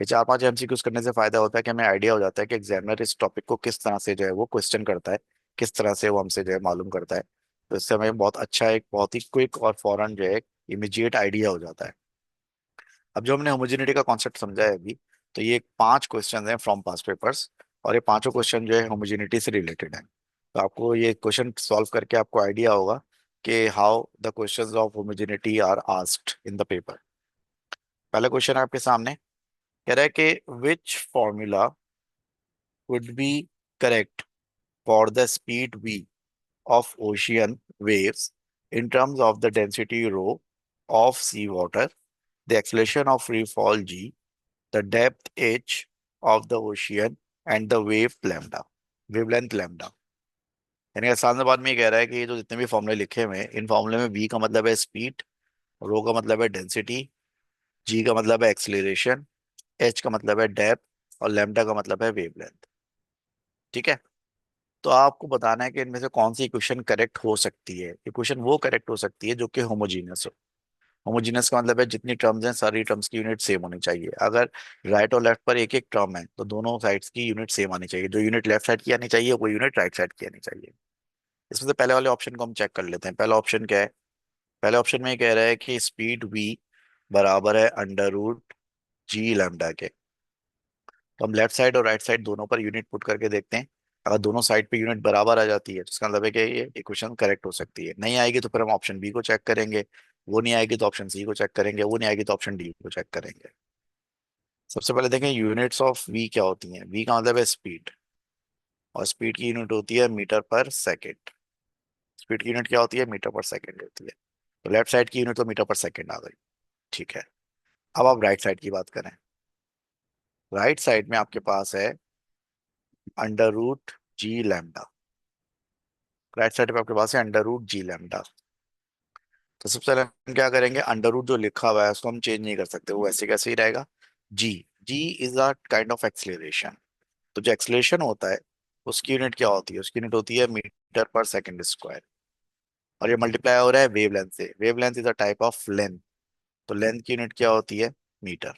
ये 4-5 MCQs करने से फायदा होता है कि हमें आइडिया हो जाता है कि एग्जामिनर इस टॉपिक को किस तरह से जो है वो क्वेश्चन करता है, किस तरह से वो हमसे जो है मालूम करता है। तो इससे हमें बहुत अच्छा, एक बहुत ही क्विक और फौरन जो है इमीडिएट आइडिया हो जाता है। अब जो हमने होमोजेनिटी का कॉन्सेप्ट समझा है अभी, तो ये 5 क्वेश्चन हैं फ्रॉम पास पेपर्स, और ये पांचों क्वेश्चन जो है होमोजेनिटी से रिलेटेड है। तो आपको ये क्वेश्चन सॉल्व करके आपको आइडिया होगा कि how the questions of homogeneity are asked in the paper. पहला क्वेश्चन आपके सामने कह रहा है कि which formula would be correct for the speed v of ocean waves in terms of the density rho of sea water, the acceleration of free fall g, the depth h of the ocean and the wavelength lambda। यानी आसान सी बात में ये कह रहा है कि ये जो जितने भी फॉर्मूले लिखे हुए हैं इन फॉर्मूले में v का मतलब है स्पीड, रो का मतलब है डेंसिटी, जी का मतलब है एक्सीलरेशन, एच का मतलब है डेप्थ, और लैम्डा का मतलब है वेवलेंथ। ठीक है। तो आपको बताना है कि इनमें से कौन सी इक्वेशन करेक्ट हो सकती है। इक्वेशन वो करेक्ट हो सकती है जो कि होमोजीनियस हो। होमोजीनियस का मतलब है जितनी टर्म्स हैं सारी टर्म्स की यूनिट सेम होनी चाहिए। अगर राइट और लेफ्ट पर एक एक टर्म है तो दोनों साइड्स की यूनिट सेम आनी चाहिए। जो यूनिट लेफ्ट साइड की आनी चाहिए वो यूनिट राइट साइड की आनी चाहिए। इसमें से पहले वाले ऑप्शन को हम चेक कर लेते हैं। पहला ऑप्शन क्या है? पहले ऑप्शन में ये कह रहा है कि स्पीड v बराबर है अंडर रूट जी लैम्डा के। तो हम लेफ्ट साइड और राइट साइड दोनों पर यूनिट पुट करके देखते हैं। अगर दोनों साइड पे यूनिट बराबर आ जाती है तो इसका मतलब है कि ये इक्वेशन करेक्ट हो सकती है। नहीं आएगी तो फिर हम ऑप्शन बी को चेक करेंगे। वो नहीं आएगी तो ऑप्शन सी को चेक करेंगे। वो नहीं आएगी तो ऑप्शन डी को चेक करेंगे। सबसे पहले देखें यूनिट्स ऑफ वी क्या होती हैं। वी का मतलब है स्पीड, और स्पीड की यूनिट होती है मीटर पर सेकेंड। स्पीड की यूनिट क्या होती है? मीटर पर सेकेंड होती है। तो लेफ्ट साइड की यूनिट तो मीटर पर सेकेंड आ गई। ठीक है। अब आप राइट साइड की बात करें। राइट साइड में आपके पास है अंडर रूट जी लैम्डा। राइट साइड पे आपके पास है अंडर रूट जी लैम्डा। तो सबसे पहले हम क्या करेंगे, अंडर रूट जो लिखा हुआ है उसको हम चेंज नहीं कर सकते, वो ऐसे कैसे ही रहेगा। G, G is a kind of acceleration. तो जो एक्सलेशन होता है उसकी यूनिट क्या होती है? उसकी यूनिट होती है मीटर पर सेकंड स्क्वायर। और ये मल्टीप्लाई हो रहा है वेवलेंथ से। Wavelength is a type of length. तो लेंथ की यूनिट क्या होती है? मीटर।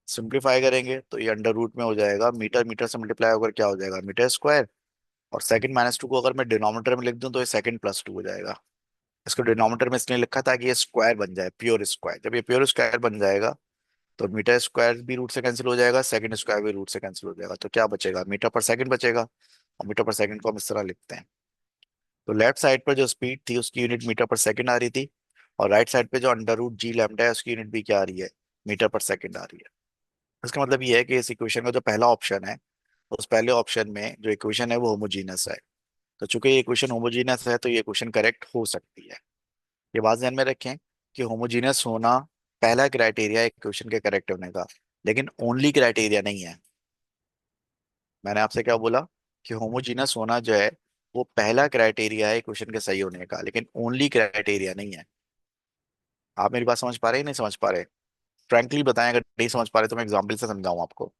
सिंप्लीफाई करेंगे तो ये अंडर रूट में हो जाएगा, मीटर मीटर से मल्टीप्लाई होकर क्या हो जाएगा? Metre square. और सेकंड माइनस टू को अगर मैं डिनोमिनेटर में लिख दूं तो ये सेकंड प्लस टू हो जाएगा। इसको डिनोमिनेटर में इसलिए लिखा था कि ये स्क्वायर बन जाए, प्योर स्क्वायर। जब ये प्योर स्क्वायर बन जाएगा तो मीटर स्क्वायर भी रूट से कैंसिल हो जाएगा, सेकंड स्क्वायर भी रूट से कैंसिल हो जाएगा। तो क्या बचेगा? मीटर पर सेकंड बचेगा। और मीटर पर सेकंड को हम इस तरह लिखते हैं। तो लेफ्ट साइड पर जो स्पीड थी उसकी यूनिट मीटर पर सेकंड आ रही थी, और राइट साइड पे जो अंडर रूट जी लैम्डा है उसकी यूनिट भी क्या आ रही है? मीटर पर सेकंड आ रही है। इसका मतलब ये है कि इस इक्वेशन का जो पहला ऑप्शन है उस पहले ऑप्शन में जो इक्वेशन है वो होमोजीनस है। तो चूंकि ये इक्वेशन होमोजीनस है तो ये इक्वेशन करेक्ट हो सकती है। ये बात ध्यान में रखें कि होमोजीनियस होना पहला क्राइटेरिया है इक्वेशन के करेक्ट होने का, लेकिन ओनली क्राइटेरिया नहीं है। मैंने आपसे क्या बोला कि होमोजीनियस होना जो है वो पहला क्राइटेरिया है इक्वेशन के सही होने का, लेकिन ओनली क्राइटेरिया नहीं है। आप मेरी बात समझ पा रहे हैं नहीं समझ पा रहे? फ्रैंकली बताएं, अगर नहीं समझ पा रहे तो मैं एग्जाम्पल से समझाऊं आपको।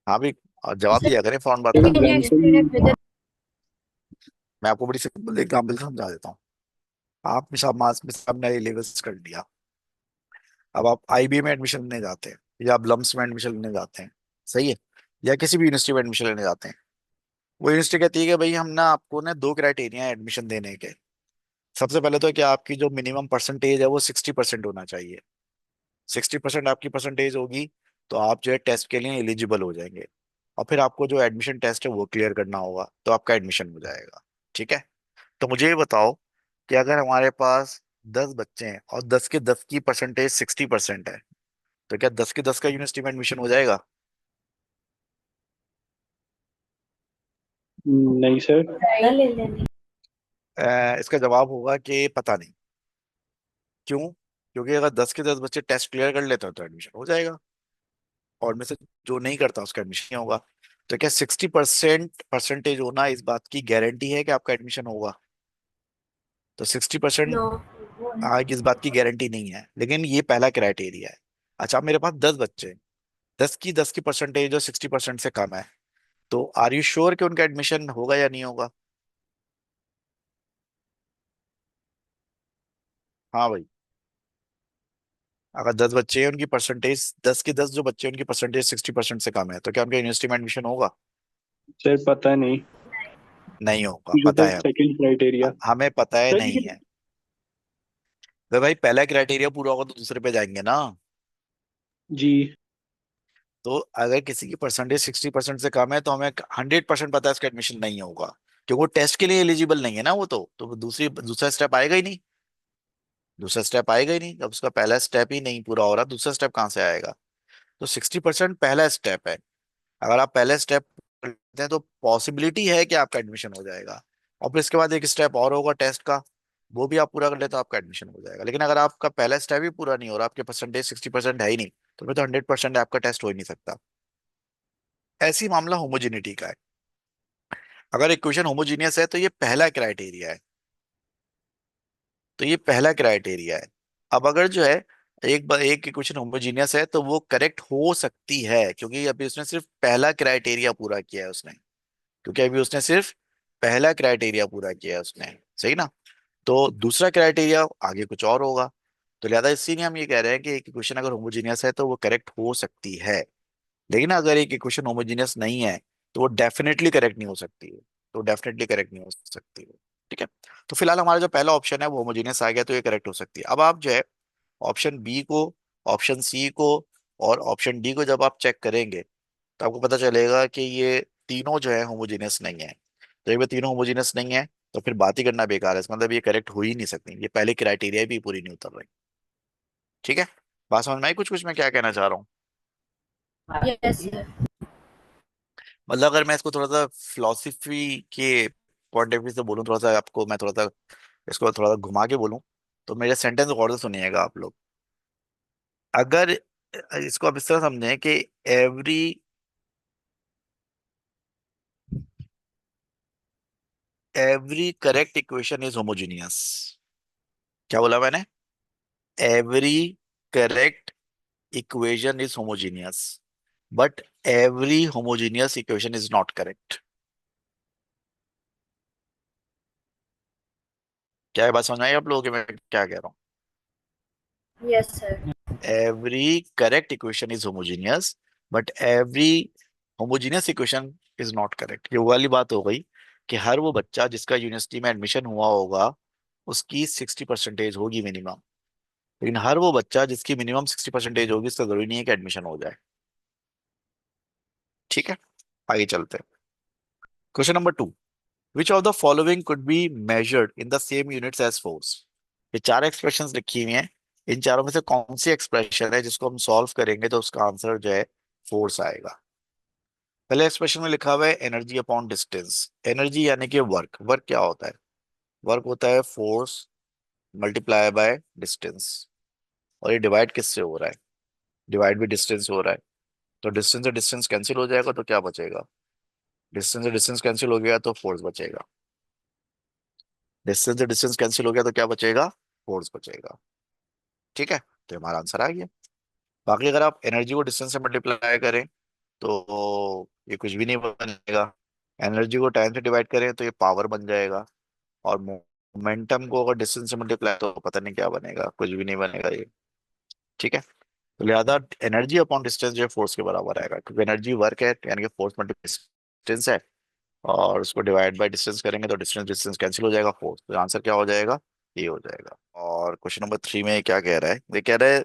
हाँ भी, और जवाब दिया करें फौरन बात का। Can you explain it with मैं आपको बड़ी सिंपल एग्जाम्पल से समझा देता हूँ। आप मिसाब मास मिसाब ने लेवल्स कर दिया। अब आप आईबी में एडमिशन लेने जाते हैं या आप लम्स में एडमिशन लेने जाते हैं, सही है, या किसी भी यूनिवर्सिटी में एडमिशन लेने जाते हैं। वो यूनिवर्सिटी कहती है कि भाई हम ना आपको ना दो क्राइटेरिया है एडमिशन देने के। सबसे पहले तो क्या आपकी जो मिनिमम परसेंटेज है वो 60% होना चाहिए। 60% आपकी परसेंटेज होगी तो आप जो है टेस्ट के लिए एलिजिबल हो जाएंगे। और फिर आपको जो एडमिशन टेस्ट है वो क्लियर करना होगा तो आपका एडमिशन हो जाएगा। ठीक है। तो मुझे ये बताओ कि अगर हमारे पास 10 बच्चे हैं और 10 के 10 की परसेंटेज 60% है तो क्या 10 के 10 का यूनिवर्सिटी में एडमिशन हो जाएगा? नहीं सर। right? इसका जवाब होगा कि पता नहीं। क्यों? क्योंकि अगर 10 के 10 बच्चे टेस्ट क्लियर कर लेते हैं तो एडमिशन हो जाएगा, और में से जो नहीं करता उसका एडमिशन नहीं होगा। तो क्या 60% परसेंटेज होना इस बात की गारंटी है कि आपका एडमिशन होगा? तो 60% No. आज इस बात की गारंटी नहीं है, लेकिन ये पहला क्राइटेरिया है। अच्छा, मेरे पास 10 बच्चे हैं, 10 की 10 की परसेंटेज जो 60% से कम है, तो आर यू श्योर कि उनका एडमिशन होगा या नहीं होगा? हाँ भाई। अगर 10 बच्चे हैं उनकी परसेंटेज 10 के 10 जो बच्चे हैं उनकी परसेंटेज 60% से कम है तो क्या उनका यूनिवर्सिटी में एडमिशन होगा? सर पता नहीं। नहीं होगा, जो पता था है हमें। Second criteria. हमें पता है सर नहीं लेकिन। है। भाई पहला क्राइटेरिया पूरा होगा तो दूसरे पे जाएंगे ना। जी। तो अगर किसी की परसेंटेज 60% से कम है तो हमें 100% पता है इसका एडमिशन नहीं होगा, क्योंकि वो टेस्ट के लिए एलिजिबल नहीं है ना। वो तो वो दूसरा स्टेप आएगा ही नहीं। दूसरा स्टेप आएगा ही नहीं, जब उसका पहला स्टेप ही नहीं पूरा हो रहा दूसरा स्टेप कहाँ से आएगा? तो 60% पहला स्टेप है। अगर आप पहले स्टेप करते हैं तो पॉसिबिलिटी है कि आपका एडमिशन हो जाएगा। और फिर इसके बाद एक स्टेप और होगा टेस्ट का, वो भी आप पूरा कर ले तो आपका एडमिशन हो जाएगा। लेकिन अगर आपका पहला स्टेप ही पूरा नहीं हो रहा, आपके परसेंटेज 60% है ही नहीं, तो फिर तो 100% आपका टेस्ट हो ही नहीं सकता। ऐसी मामला होमोजेनिटी का है। अगर इक्वेशन होमोजीनियस है तो ये पहला क्राइटेरिया है। तो ये पहला क्राइटेरिया है। अब अगर जो है एक इक्वेशन होमोजीनियस है तो वो करेक्ट हो सकती है, क्योंकि अभी उसने सिर्फ पहला क्राइटेरिया पूरा किया है उसने, क्योंकि अभी उसने सिर्फ पहला क्राइटेरिया पूरा किया है उसने, सही ना। तो दूसरा क्राइटेरिया आगे कुछ और होगा। तो लिहाजा इसीलिए हम ये कह रहे हैं कि एक इक्वेशन अगर होमोजीनियस है तो वो करेक्ट हो सकती है, लेकिन अगर एक इक्वेशन होमोजीनियस नहीं है तो वो डेफिनेटली करेक्ट नहीं हो सकती है, तो डेफिनेटली करेक्ट नहीं हो सकती है। ठीक है। तो फिलहाल हमारा जो पहला ऑप्शन है वो होमोजीनियस आ गया, तो ये करेक्ट हो सकती है। अब आप जो है ऑप्शन बी को, ऑप्शन सी को और ऑप्शन डी को जब आप चेक करेंगे तो आपको पता चलेगा कि ये तीनों जो है होमोजीनियस नहीं है। तो जब ये तीनों होमोजीनियस नहीं है तो फिर बात ही करना बेकार है, इसका मतलब ये करेक्ट हो ही नहीं सकती, ये पहले क्राइटेरिया भी पूरी नहीं उतर रही। ठीक है। बात समझ में आई कुछ कुछ मैं क्या कहना चाह रहा हूँ? Yes sir. मतलब अगर मैं इसको थोड़ा सा फिलोसफी के पॉइंट ऑफ व्यू से बोलूँ, थोड़ा सा आपको मैं थोड़ा सा इसको थोड़ा सा घुमा के बोलूँ, तो मेरे सेंटेंस गौर से सुनिएगा आप लोग। अगर इसको आप इस तरह समझें कि every every correct equation is homogeneous. क्या बोला मैंने? Every correct equation is homogeneous but every homogeneous equation is not correct. क्या ये बात समझ में आई आप लोगों को मैं क्या कह रहा हूँ? Yes sir. every correct equation is homogeneous but every homogeneous equation is not correct। ये वो वाली बात हो गई कि हर वो बच्चा जिसका यूनिवर्सिटी में एडमिशन हुआ होगा उसकी 60% होगी मिनिमम, लेकिन हर वो बच्चा जिसकी मिनिमम 60% होगी इसका जरूरी नहीं है कि एडमिशन हो जाए। ठीक है, आगे चलते हैं। Question number 2, which of the following could be measured in the same units as force. ये चार एक्सप्रेशंस लिखी हुई हैं, इन चारों में से कौन सी एक्सप्रेशन है जिसको हम सॉल्व करेंगे तो उसका आंसर जो है फोर्स आएगा। पहले एक्सप्रेशन में लिखा हुआ है एनर्जी अपॉन डिस्टेंस। एनर्जी यानी कि वर्क। वर्क क्या होता है? वर्क होता है फोर्स मल्टीप्लाई बाय डिस्टेंस। और ये डिवाइड किससे हो रहा है? डिवाइड भी डिस्टेंस हो रहा है। तो डिस्टेंस से डिस्टेंस कैंसिल हो जाएगा तो क्या बचेगा? डिस्टेंस से डिस्टेंस कैंसिल हो गया तो फोर्स बचेगा। डिस्टेंस से डिस्टेंस कैंसिल हो गया तो क्या बचेगा? फोर्स बचेगा। ठीक है, तो हमारा आंसर आ गया। बाकी अगर आप एनर्जी को डिस्टेंस से मल्टीप्लाई करें तो ये कुछ भी नहीं बनेगा। एनर्जी को टाइम से डिवाइड करें तो ये पावर बन जाएगा। और मोमेंटम को अगर डिस्टेंस से मल्टीप्लाई तो पता नहीं क्या बनेगा, कुछ भी नहीं बनेगा ये। ठीक है। तो लिहाजा एनर्जी अपॉन डिस्टेंस जो है फोर्स के बराबर आएगा, क्योंकि एनर्जी वर्क है यानी कि फोर्स मल्टीप्लाई डिस्टेंस है, और उसको डिवाइड बाय डिस्टेंस करेंगे तो डिस्टेंस डिस्टेंस कैंसिल हो जाएगा, फोर्स। तो आंसर क्या हो जाएगा? ये हो जाएगा। और क्वेश्चन नंबर 3 में क्या कह रहा है? ये कह रहा है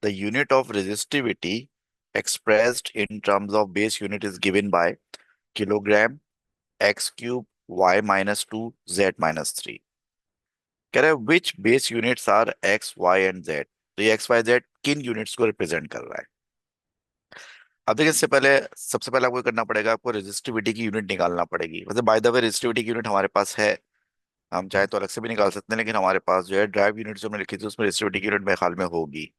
the unit of resistivity expressed in terms of base unit is given by kilogram x cube y minus 2 z minus 3। कह रहा है which base units are X Y and Z. तो ये एक्स वाई जेड किन units को represent कर रहा है? अब देखिए, इससे पहले सबसे पहले आपको ये करना पड़ेगा, आपको रेजिस्टिविटी की यूनिट निकालना पड़ेगी। वैसे बाय द वे रेजिस्टिविटी की यूनिट हमारे पास है, हम चाहे तो अलग से भी निकाल सकते हैं, लेकिन हमारे पास जो है ड्राइव यूनिट जो हमने लिखी थी उसमें रेजिस्टिविटी की यूनिट मेरे ख्याल में होगी।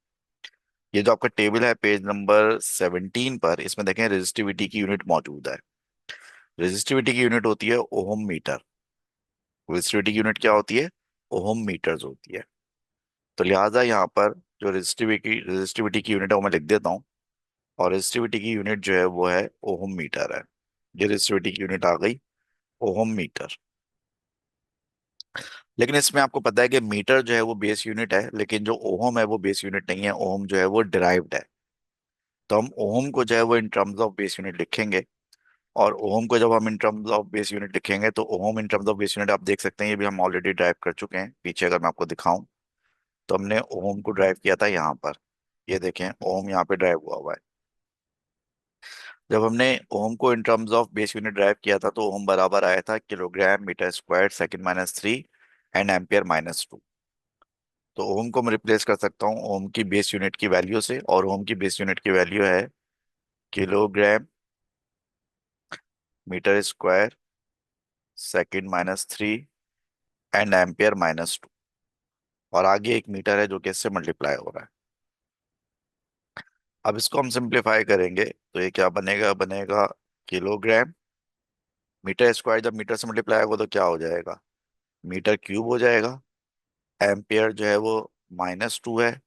ये जो आपका टेबल है पेज नंबर 17 पर, इसमें देखें रेजिस्टिविटी की यूनिट मौजूद है। रेजिस्टिविटी की यूनिट होती है ओहम मीटर। रेजिस्टिविटी की यूनिट क्या होती है? ओहम मीटर्स होती है। तो लिहाजा यहाँ पर जो रेजिस्टिविटी की यूनिट है वो मैं लिख देता हूँ। और रेजिस्टिविटी की यूनिट जो है वो है ओहम मीटर है। ये रेजिस्टिविटी की यूनिट आ गई, ओहम मीटर। लेकिन इसमें आपको पता है कि मीटर जो है वो बेस यूनिट है, लेकिन जो ओहम है वो बेस यूनिट नहीं है, ओहम जो है वो डिराइव्ड है। तो हम ओहम को जो है वो in terms of base unit लिखेंगे। और ओम को जब हम in terms of base unit लिखेंगे तो ohm in terms of base unit आप देख सकते हैं, ये भी हम ऑलरेडी ड्राइव कर चुके हैं पीछे। अगर मैं आपको दिखाऊं तो हमने ओम को ड्राइव किया था यहाँ पर, ये देखें ओम यहाँ पे ड्राइव हुआ हुआ है। जब हमने ओम को in terms of base unit drive किया था तो ओम बराबर आया था kilogram metre square second minus 3 and ampere minus 2। तो ओम को मैं रिप्लेस कर सकता हूँ ओम की बेस यूनिट की वैल्यू से, और ओम की बेस यूनिट की वैल्यू है kilogram metre square second minus 3 and ampere minus 2। और आगे एक मीटर है जो कि इससे मल्टीप्लाई हो रहा है। अब इसको हम सिंप्लीफाई करेंगे तो ये क्या बनेगा? बनेगा किलोग्राम मीटर स्क्वायर, जब मीटर से मल्टीप्लाई होगा तो क्या हो जाएगा? मीटर क्यूब हो जाएगा। एम्पियर जो है वो -2 है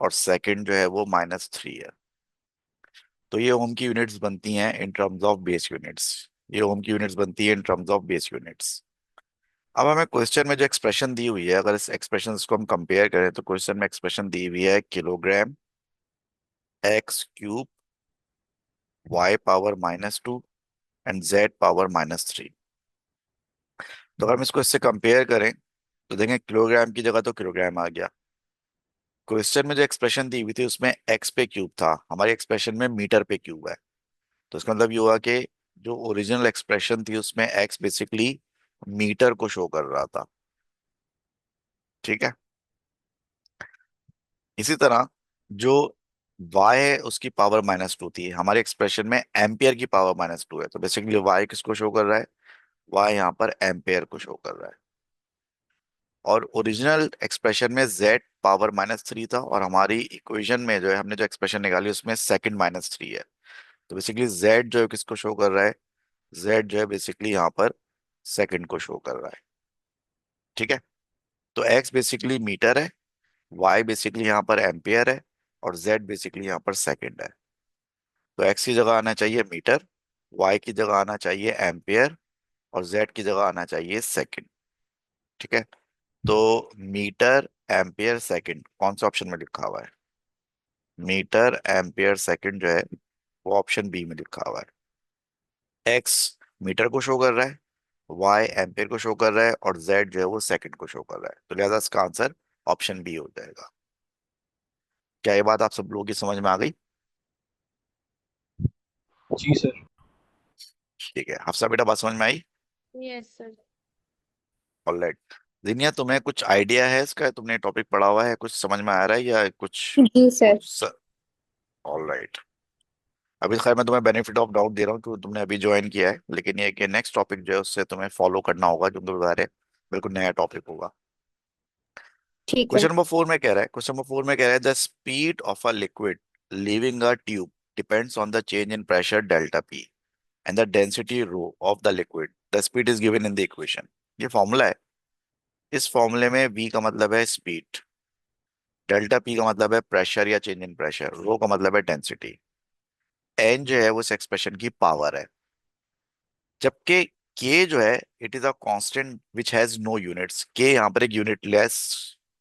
और सेकंड जो है वो -3 है। तो ये ओम की यूनिट्स बनती हैं इन टर्म्स ऑफ बेस यूनिट्स। ये ओम की यूनिट्स बनती है इन टर्म्स ऑफ बेस यूनिट्स। अब हमें क्वेश्चन में जो एक्सप्रेशन दी हुई है, अगर इस एक्सप्रेशन को हम कंपेयर करें तो क्वेश्चन में एक्सप्रेशन दी हुई है kilogram x³ y⁻², and z⁻3। तो अगर हम इसको इससे कंपेयर करें तो देखें किलोग्राम की जगह तो किलोग्राम आ गया। क्वेश्चन में जो एक्सप्रेशन दी हुई थी उसमें x पे क्यूब था, हमारी एक्सप्रेशन में मीटर पे क्यूब है। तो इसका मतलब ये हुआ कि जो ओरिजिनल एक्सप्रेशन थी उसमें x बेसिकली मीटर को शो कर रहा था। ठीक है। इसी तरह जो y है उसकी पावर -2 थी, हमारे एक्सप्रेशन में एम्पियर की पावर -2 है। तो बेसिकली y किसको शो कर रहा है? y यहाँ पर एम्पियर को शो कर रहा है। और ओरिजिनल एक्सप्रेशन में z पावर -3 था और हमारी इक्वेशन में जो है हमने जो एक्सप्रेशन निकाली उसमें सेकंड -3 है। तो बेसिकली z जो है किसको शो कर रहा है? z जो है बेसिकली यहाँ पर सेकंड को शो कर रहा है। ठीक है। तो x बेसिकली मीटर है, y बेसिकली यहाँ पर एम्पियर है और z बेसिकली यहाँ पर सेकंड है। तो x की जगह आना चाहिए मीटर, y की जगह आना चाहिए एम्पियर और z की जगह आना चाहिए सेकंड। ठीक है। तो मीटर एम्पियर सेकंड कौन सा ऑप्शन में लिखा हुआ है? मीटर एम्पियर सेकंड जो है वो ऑप्शन बी में लिखा हुआ है। x मीटर को शो कर रहा है, y एम्पियर को शो कर रहा है और z जो है वो सेकंड को शो कर रहा है। तो लिहाजा इसका आंसर ऑप्शन बी हो जाएगा। क्या ये बात आप सब लोगों की समझ में आ गई? जी सर। ठीक है, हफ्सा बेटा बात समझ में आई? Yes sir. ऑलराइट। जिनिया तुम्हें कुछ आइडिया है इसका? तुमने टॉपिक पढ़ा हुआ है, कुछ समझ में आ रहा है या कुछ? जी सर। ऑलराइट। अभी खैर मैं तुम्हें बेनिफिट ऑफ डाउट दे रहा हूँ क्योंकि तुमने अभी ज्वाइन किया है, लेकिन ये कि नेक्स्ट टॉपिक जो है उससे तुम्हें फॉलो करना होगा क्योंकि बता रहे बिल्कुल नया टॉपिक होगा। ठीक है। क्वेश्चन नंबर 4 में कह रहा है the speed of a liquid leaving a tube depends on the change in pressure delta P and the density rho of the liquid, the speed is given in the equation. ये formula है। इस फॉर्मूले में v का मतलब है speed, delta P का मतलब है प्रेशर या चेंज इन प्रेशर, रो का मतलब है डेंसिटी, n जो है वो इस एक्सप्रेशन की पावर है। जबकि k जो है it is a constant which has no units, k यहाँ पर एक यूनिटलेस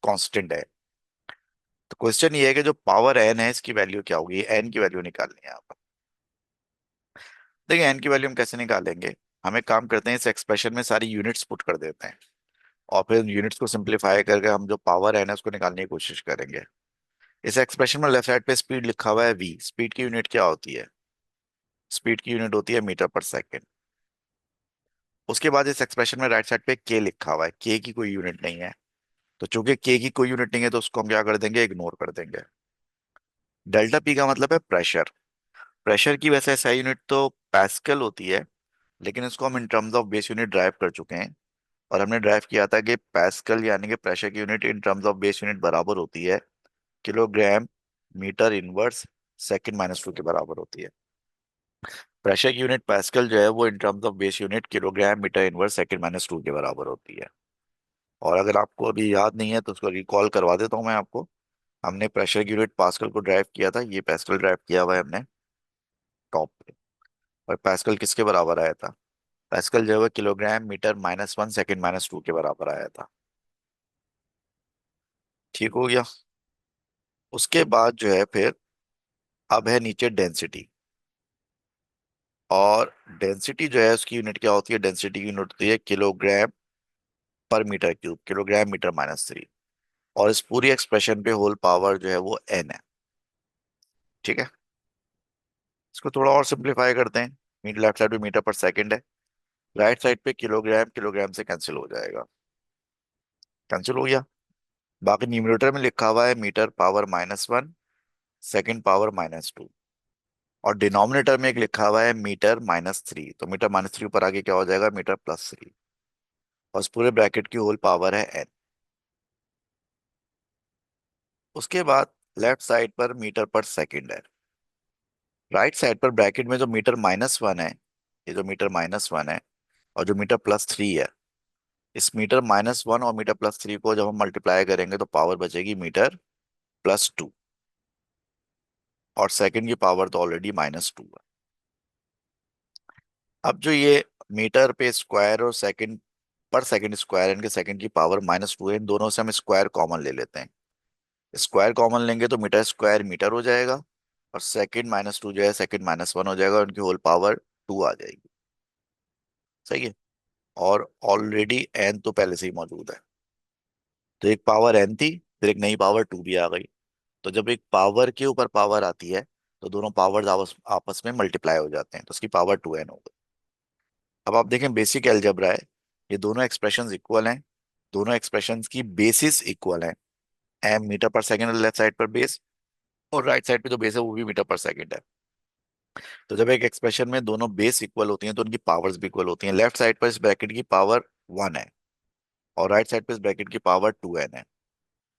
कांस्टेंट है। तो क्वेश्चन ये है कि जो पावर n है इसकी वैल्यू क्या होगी? n की वैल्यू निकालनी है यहाँ पर। देखिए n की वैल्यू हम कैसे निकालेंगे, हम एक काम करते हैं इस एक्सप्रेशन में सारी यूनिट्स पुट कर देते हैं और फिर यूनिट्स को सिंप्लीफाई करके हम जो पावर n है उसको निकालने की कोशिश करेंगे। इस एक्सप्रेशन में लेफ्ट साइड पे स्पीड लिखा हुआ है v, स्पीड की यूनिट क्या होती है? स्पीड की यूनिट होती है मीटर पर सेकेंड। उसके बाद इस एक्सप्रेशन में राइट साइड पे k लिखा हुआ है, k की कोई यूनिट नहीं है। तो चूंकि k की कोई यूनिट नहीं है तो उसको हम क्या कर देंगे? इग्नोर कर देंगे। डेल्टा पी का मतलब है प्रेशर। प्रेशर की वैसे ऐसा यूनिट तो पैस्कल होती है, लेकिन इसको हम in terms of base unit drive कर चुके हैं और हमने ड्राइव किया था कि पैस्कल यानी कि प्रेशर की unit in terms of base unit बराबर होती है किलोग्राम मीटर इनवर्स सेकंड -2 के बराबर होती है। प्रेशर की यूनिट पास्कल जो है वो in terms of base unit kilogram metre inverse second के बराबर होती है। और अगर आपको अभी याद नहीं है तो उसको रिकॉल करवा देता हूँ मैं आपको। हमने प्रेशर की यूनिट पास्कल को ड्राइव किया था, ये पास्कल ड्राइव किया हुआ है हमने टॉप पे। और पास्कल किसके बराबर आया था? पास्कल जो है वो किलोग्राम मीटर -1 सेकंड-2 के बराबर आया था। ठीक हो गया। उसके बाद जो है फिर अब है नीचे डेंसिटी। और डेंसिटी जो है उसकी यूनिट क्या होती है? डेंसिटी की यूनिट होती है किलोग्राम पर मीटर क्यूब, किलोग्राम मीटर -3। और इस पूरी एक्सप्रेशन पे होल पावर जो है वो n है। ठीक है। इसको थोड़ा और सिंप्लीफाई करते हैं। लेफ्ट साइड पे मीटर पर सेकंड है, राइट साइड पे किलोग्राम, किलोग्राम से कैंसिल हो जाएगा, कैंसिल हो गया। बाकी न्यूमरेटर में लिखा हुआ है मीटर पावर -1 सेकंड पावर -2 और डिनोमिनेटर में एक लिखा हुआ है मीटर -3। तो मीटर -3 ऊपर आगे क्या हो जाएगा? मीटर +3। और इस पूरे ब्रैकेट की होल पावर है n। उसके बाद लेफ्ट साइड पर मीटर पर सेकंड है, राइट साइड पर ब्रैकेट में जो मीटर -1 है, ये जो मीटर -1 है और जो मीटर +3 है, इस मीटर -1 और मीटर +3 को जब हम मल्टीप्लाई करेंगे तो पावर बचेगी मीटर +2, और सेकंड की पावर तो ऑलरेडी -2 है। अब जो ये मीटर पे स्क्वायर और सेकंड पर सेकंड स्क्वायर, इनके सेकंड की पावर -2 है, इन दोनों से हम स्क्वायर कॉमन ले लेते हैं। स्क्वायर कॉमन लेंगे तो मीटर स्क्वायर मीटर हो जाएगा, और सेकंड -2 जो है सेकंड -1 हो जाएगा, और उनकी होल पावर 2 आ जाएगी। सही है। और ऑलरेडी एन तो पहले से ही मौजूद है, तो एक पावर एन थी, फिर एक नई पावर 2 भी आ गई। तो जब एक पावर के ऊपर पावर आती है तो दोनों पावर्स आपस आपस में मल्टीप्लाई हो जाते हैं, तो उसकी पावर 2n हो गई। अब आप देखें बेसिक अलजेब्रा है, ये दोनों एक्सप्रेशंस इक्वल हैं, दोनों एक्सप्रेशंस की बेसिस इक्वल है। एम मीटर पर सेकंड लेफ्ट साइड पर बेस, और राइट साइड पे जो बेस है वो भी मीटर पर सेकंड है। तो जब एक एक्सप्रेशन में दोनों बेस इक्वल होती हैं तो उनकी पावर्स भी इक्वल होती हैं। लेफ्ट साइड पर इस ब्रैकेट की पावर 1 है, और राइट साइड पे इस ब्रैकेट की पावर 2n है।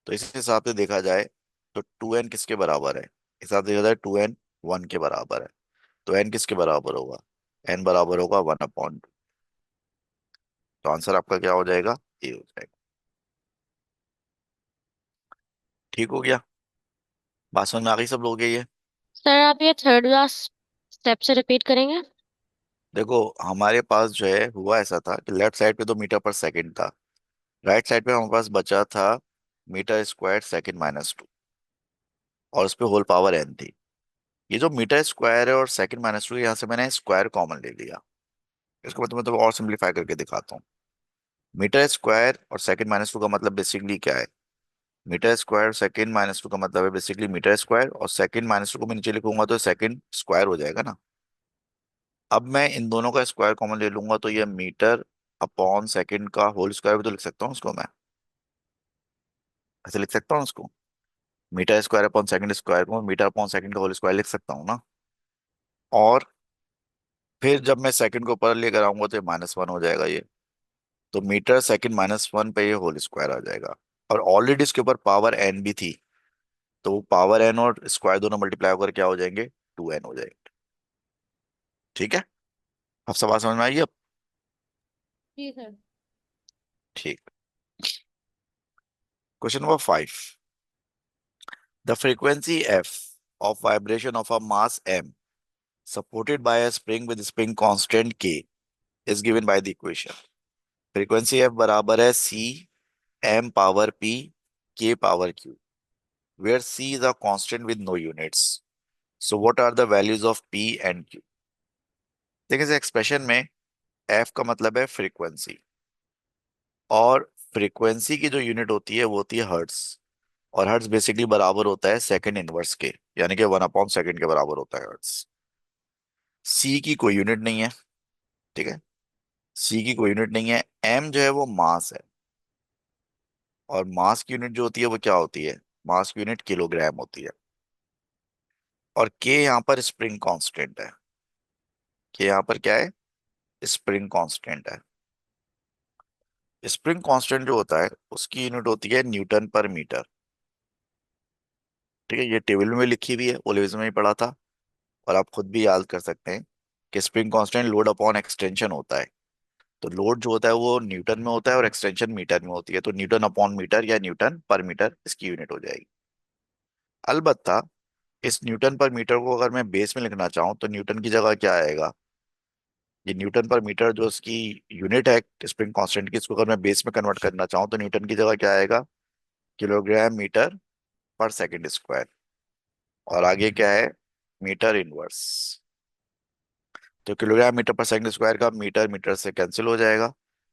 तो इस हिसाब से देखा जाए तो 2n किसके बराबर है? इस हिसाब से देखा जाए 2n 1 के बराबर है। तो n किसके बराबर होगा? n बराबर होगा 1/2। तो आंसर आपका क्या हो जाएगा? ए हो जाएगा। ठीक हो गया? बात समझ में आ गई सब लोग? ये सर आप ये थर्ड लास्ट स्टेप से रिपीट करेंगे? देखो, हमारे पास जो है हुआ ऐसा था कि लेफ्ट साइड पे तो मीटर पर सेकंड था, राइट साइड पे हमारे पास बचा था मीटर स्क्वायर सेकंड -2, और उस पे होल पावर n थी। ये जो मीटर स्क्वायर है और सेकंड -2, यहाँ से मैंने स्क्वायर कॉमन ले लिया। इसको मतलब और सिंप्लीफाई करके दिखाता हूँ। मीटर स्क्वायर और सेकंड -2 का मतलब बेसिकली क्या है? मीटर स्क्वायर सेकंड -2 का मतलब है बेसिकली मीटर स्क्वायर, और सेकंड -2 को मैं नीचे लिखूंगा तो सेकंड स्क्वायर हो जाएगा ना। अब मैं इन दोनों का स्क्वायर कॉमन ले लूंगा तो ये मीटर अपॉन सेकंड का होल स्क्वायर भी तो लिख सकता हूँ उसको मैं। ऐसे लिख सकता हूँ उसको, metre square upon second square को मीटर अपॉन सेकंड का होल स्क्वायर लिख सकता हूँ ना। और फिर जब मैं सेकंड को ऊपर लेकर आऊंगा तो ये -1 हो जाएगा ये। तो मीटर सेकंड -1 पे ये होल स्क्वायर आ जाएगा। और ऑलरेडी इसके ऊपर पावर n भी थी, तो वो पावर n और स्क्वायर दोनों मल्टीप्लाई होकर क्या हो जाएंगे? 2n हो जाएंगे। ठीक है? अब सवाल समझ में आई अब? जी सर। ठीक। Question number 5। The frequency f of vibration of a mass m supported by a spring with spring constant k is given by the equation। Frequency f बराबर है c m power p k power q, where c is a constant with no units। So what are the values of p and q? देखिए इस expression में f का मतलब है frequency, और frequency की जो यूनिट होती है वो होती है हर्ट्स। और हर्ट्स बेसिकली बराबर होता है सेकंड इनवर्स के, यानी कि 1/2 के बराबर होता है हर्ट्स। सी की कोई यूनिट नहीं है। ठीक है, सी की कोई यूनिट नहीं है। एम जो है वो मास है, और मास की यूनिट जो होती है वो क्या होती है? मास की यूनिट किलोग्राम होती है। और के यहाँ पर स्प्रिंग कांस्टेंट है। के यहाँ पर क्या है? स्प्रिंग कांस्टेंट है। स्प्रिंग कांस्टेंट जो होता है उसकी यूनिट होती है न्यूटन पर मीटर। ठीक है, ये टेबल में लिखी हुई है, ओलिविज में ही पढ़ा था, और आप खुद भी याद कर सकते हैं कि spring constant load upon extension होता है। तो लोड जो होता है वो न्यूटन में होता है और एक्सटेंशन मीटर में होती है, तो न्यूटन अपॉन मीटर या न्यूटन पर मीटर इसकी यूनिट हो जाएगी। अलबत्ता इस न्यूटन पर मीटर को अगर मैं बेस में लिखना चाहूँ तो न्यूटन की जगह क्या आएगा? ये न्यूटन पर मीटर जो इसकी यूनिट है स्प्रिंग कांस्टेंट की, इसको अगर मैं बेस में कन्वर्ट करना चाहूँ तो न्यूटन की जगह क्या आएगा? किलोग्राम मीटर पर सेकंड स्क्वायर। और आगे क्या है? Metre inverse. तो किलोग्राम मीटर पर सेकंड स्क्वायर का मीटर मीटर से कैंसिल हो जाएगा,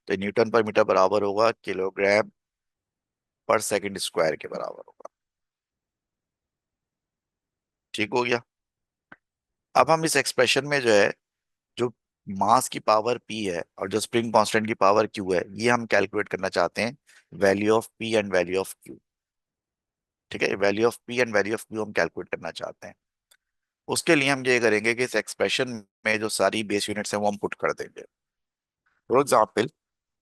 तो न्यूटन पर मीटर बराबर होगा किलोग्राम पर सेकंड स्क्वायर के बराबर होगा। ठीक हो गया? अब हम इस एक्सप्रेशन में जो है, जो मास की पावर p है और जो स्प्रिंग कांस्टेंट की पावर q है, ये हम कैलकुलेट करना चाहते हैं value of p and value of q। ठीक है, value of p and value of q हम कैलकुलेट करना चाहते हैं। उसके लिए हम ये करेंगे कि इस एक्सप्रेशन में जो सारी बेस यूनिट्स हैं वो हम पुट कर देंगे। फॉर एग्जाम्पल,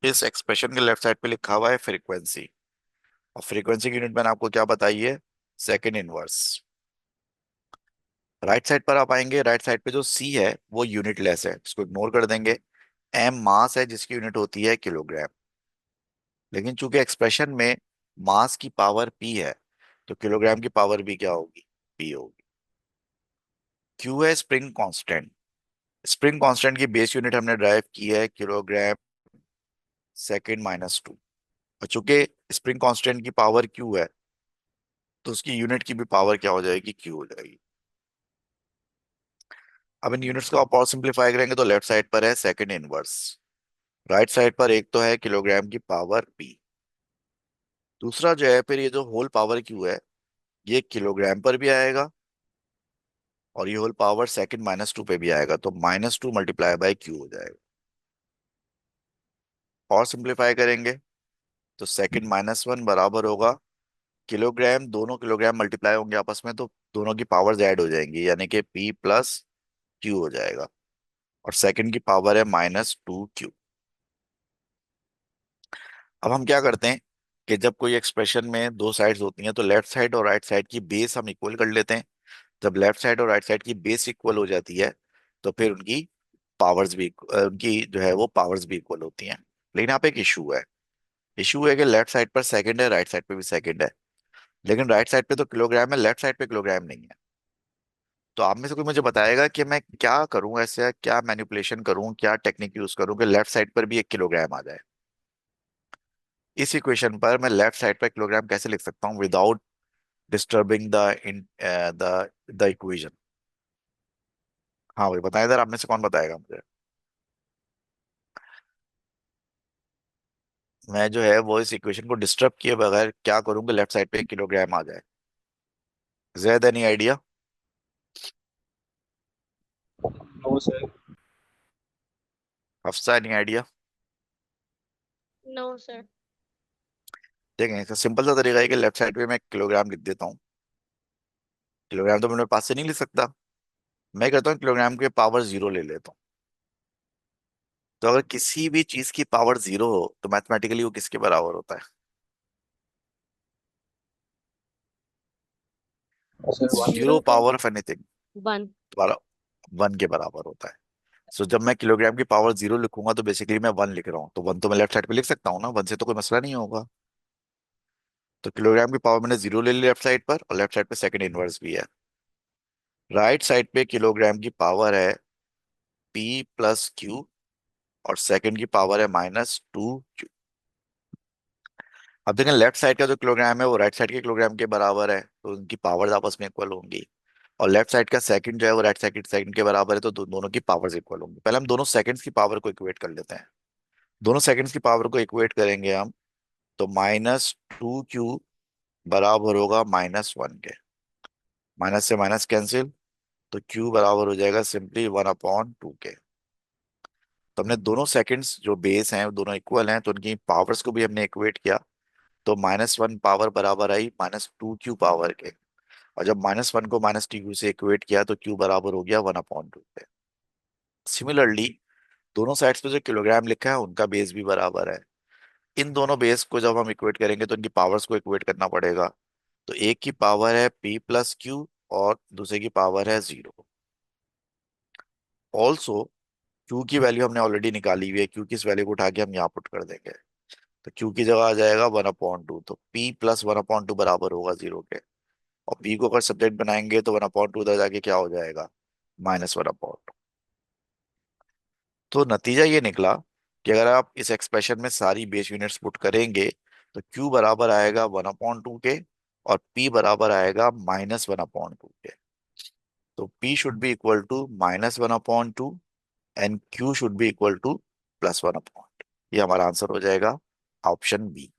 इस एक्सप्रेशन के लेफ्ट साइड पे लिखा हुआ है फ्रीक्वेंसी, और फ्रीक्वेंसी की यूनिट मैंने आपको क्या बताई है? Second inverse. राइट साइड पर आप आएंगे, राइट साइड पे जो c है वो यूनिट लेस है, इसको इग्नोर कर देंगे। m मास है जिसकी यूनिट होती है किलोग्राम। लेकिन चूंकि एक्सप्रेशन में मास की पावर पी है, तो किलोग्राम की पावर भी क्या होगी, पी होगी। क्यू है स्प्रिंग कांस्टेंट। स्प्रिंग कांस्टेंट की बेस यूनिट हमने ड्राइव की है किलोग्राम सेकेंड माइनस टू। और चूंकि स्प्रिंग कांस्टेंट की पावर क्यू है, तो उसकी यूनिट की भी पावर क्या हो जाएगी, क्यू हो जाएगी। अब इन यूनिट्स को आप और सिंप्लीफाई करेंगे तो लेफ्ट साइड पर है सेकंड इनवर्स, राइट साइड पर एक तो है किलोग्राम की पावर पी, दूसरा जो है फिर ये जो होल पावर क्यू है, ये किलोग्राम पर भी आएगा और ये whole power second minus two पे भी आएगा, तो minus two multiply by Q हो जाएगा। और सिंप्लीफाई करेंगे तो सेकंड माइनस वन बराबर होगा किलोग्राम, दोनों किलोग्राम मल्टीप्लाई होंगे आपस में, तो दोनों की पावर्स ऐड हो जाएंगी, यानी कि पी प्लस क्यू हो जाएगा। और सेकंड की पावर है माइनस टू क्यू। अब हम क्या करते हैं कि जब कोई एक्सप्रेशन में दो साइड्स होती हैं तो लेफ्ट साइड और राइट साइड की बेस हम इक्वल कर लेते हैं। जब लेफ्ट साइड और राइट साइड की बेस इक्वल हो जाती है, तो फिर उनकी पावर्स भी उनकी जो है वो पावर्स भी इक्वल होती हैं। लेकिन यहाँ पे एक इशू है। इशू है कि लेफ्ट साइड पर सेकंड है, राइट साइड पे भी सेकंड है, लेकिन राइट साइड पे तो किलोग्राम है, लेफ्ट साइड पे किलोग्राम नहीं है। तो आप में से कोई मुझे बताएगा कि मैं क्या करूं, ऐसे क्या मैनिपुलेशन करूं, क्या टेक्निक यूज करूं कि लेफ्ट साइड पर भी एक किलोग्राम आ जाए। इस इक्वेशन पर मैं लेफ्ट साइड पर किलोग्राम कैसे लिख सकता हूं विदाउट डिस्टर्बिंग द इक्वेशन। हाँ भाई बताएं इधर, आप में से कौन बताएगा मुझे। मैं जो है वो इस इक्वेशन को डिस्टर्ब किए बगैर क्या करूं कि लेफ्ट साइड पे एक किलोग्राम आ जाए। Zaid any idea. No sir. Hafsa any idea. No sir. देखें इसका सिंपल सा तरीका है कि लेफ्ट साइड पे मैं किलोग्राम लिख देता हूँ। किलोग्राम तो मैं अपने पास से नहीं लिख सकता, मैं कहता हूँ किलोग्राम के पावर जीरो ले लेता हूँ। तो अगर किसी भी चीज की पावर जीरो हो तो मैथमेटिकली वो किसके बराबर होता है, सर वन। जीरो जीरो के पावर ऑफ एनीथिंग वन। तुम्हारा वन के बराबर होता है। सो जब मैं किलोग्राम की पावर जीरो लिखूंगा तो बेसिकली मैं वन लिख रहा हूँ, तो वन तो मैं लेफ्ट साइड पे लिख सकता हूँ ना, वन से तो कोई मसला नहीं होगा। तो किलोग्राम की पावर मैंने जीरो ले ली लेफ्ट साइड पर, और लेफ्ट साइड पे सेकंड इनवर्स भी है। राइट साइड पे किलोग्राम की पावर है पी प्लस क्यू, और सेकंड की पावर है माइनस टू क्यू। अब देखें लेफ्ट साइड का जो किलोग्राम है वो राइट साइड के किलोग्राम के बराबर है, तो उनकी पावर्स आपस में इक्वल होंगी। और लेफ्ट साइड का सेकंड जो है वो राइट साइड के सेकंड के बराबर है, तो दोनों की पावर्स इक्वल होंगी। पहले हम दोनों सेकंड्स की पावर को इक्वेट कर लेते हैं। दोनों सेकंड्स की पावर को इक्वेट करेंगे हम, तो माइनस टू क्यू बराबर होगा माइनस वन के। माइनस से माइनस कैंसिल, तो क्यू बराबर हो जाएगा सिंपली वन अपॉन टू के। तो हमने दोनों सेकंड्स जो बेस हैं वो दोनों इक्वल हैं, तो उनकी पावर्स को भी हमने इक्वेट किया। तो माइनस वन पावर बराबर आई माइनस टू क्यू पावर के। और जब माइनस वन को माइनस टी क्यू से इक्वेट किया तो क्यू बराबर हो गया वन अपॉन टू पे। सिमिलरली दोनों साइड्स पे जो किलोग्राम लिखा है उनका बेस भी बराबर है। इन दोनों बेस को जब हम इक्वेट करेंगे तो इनकी पावर्स को इक्वेट करना पड़ेगा। तो एक की पावर है पी प्लस क्यू और दूसरे की पावर है जीरो। ऑल्सो क्यू की वैल्यू हमने ऑलरेडी निकाली हुई है, क्यू की इस वैल्यू को उठा के हम यहाँ पुट कर देंगे। तो क्यू की जगह आ जाएगा वन अपॉन टू, तो P plus one upon to बराबर होगा जीरो के। और पी को अगर सब्जेक्ट बनाएंगे तो वन अपॉन टू उधर जाके क्या हो जाएगा, माइनस वन अपॉन टू। तो नतीजा ये निकला कि अगर आप इस एक्सप्रेशन में सारी बेस यूनिट्स पुट करेंगे तो क्यू बराबर आएगा वन अपॉन टू के, और पी बराबर आएगा माइनस वन अपॉन टू के। तो P should be equal to minus one upon two and Q should be equal to plus one upon two. ये हमारा आंसर हो जाएगा ऑप्शन बी।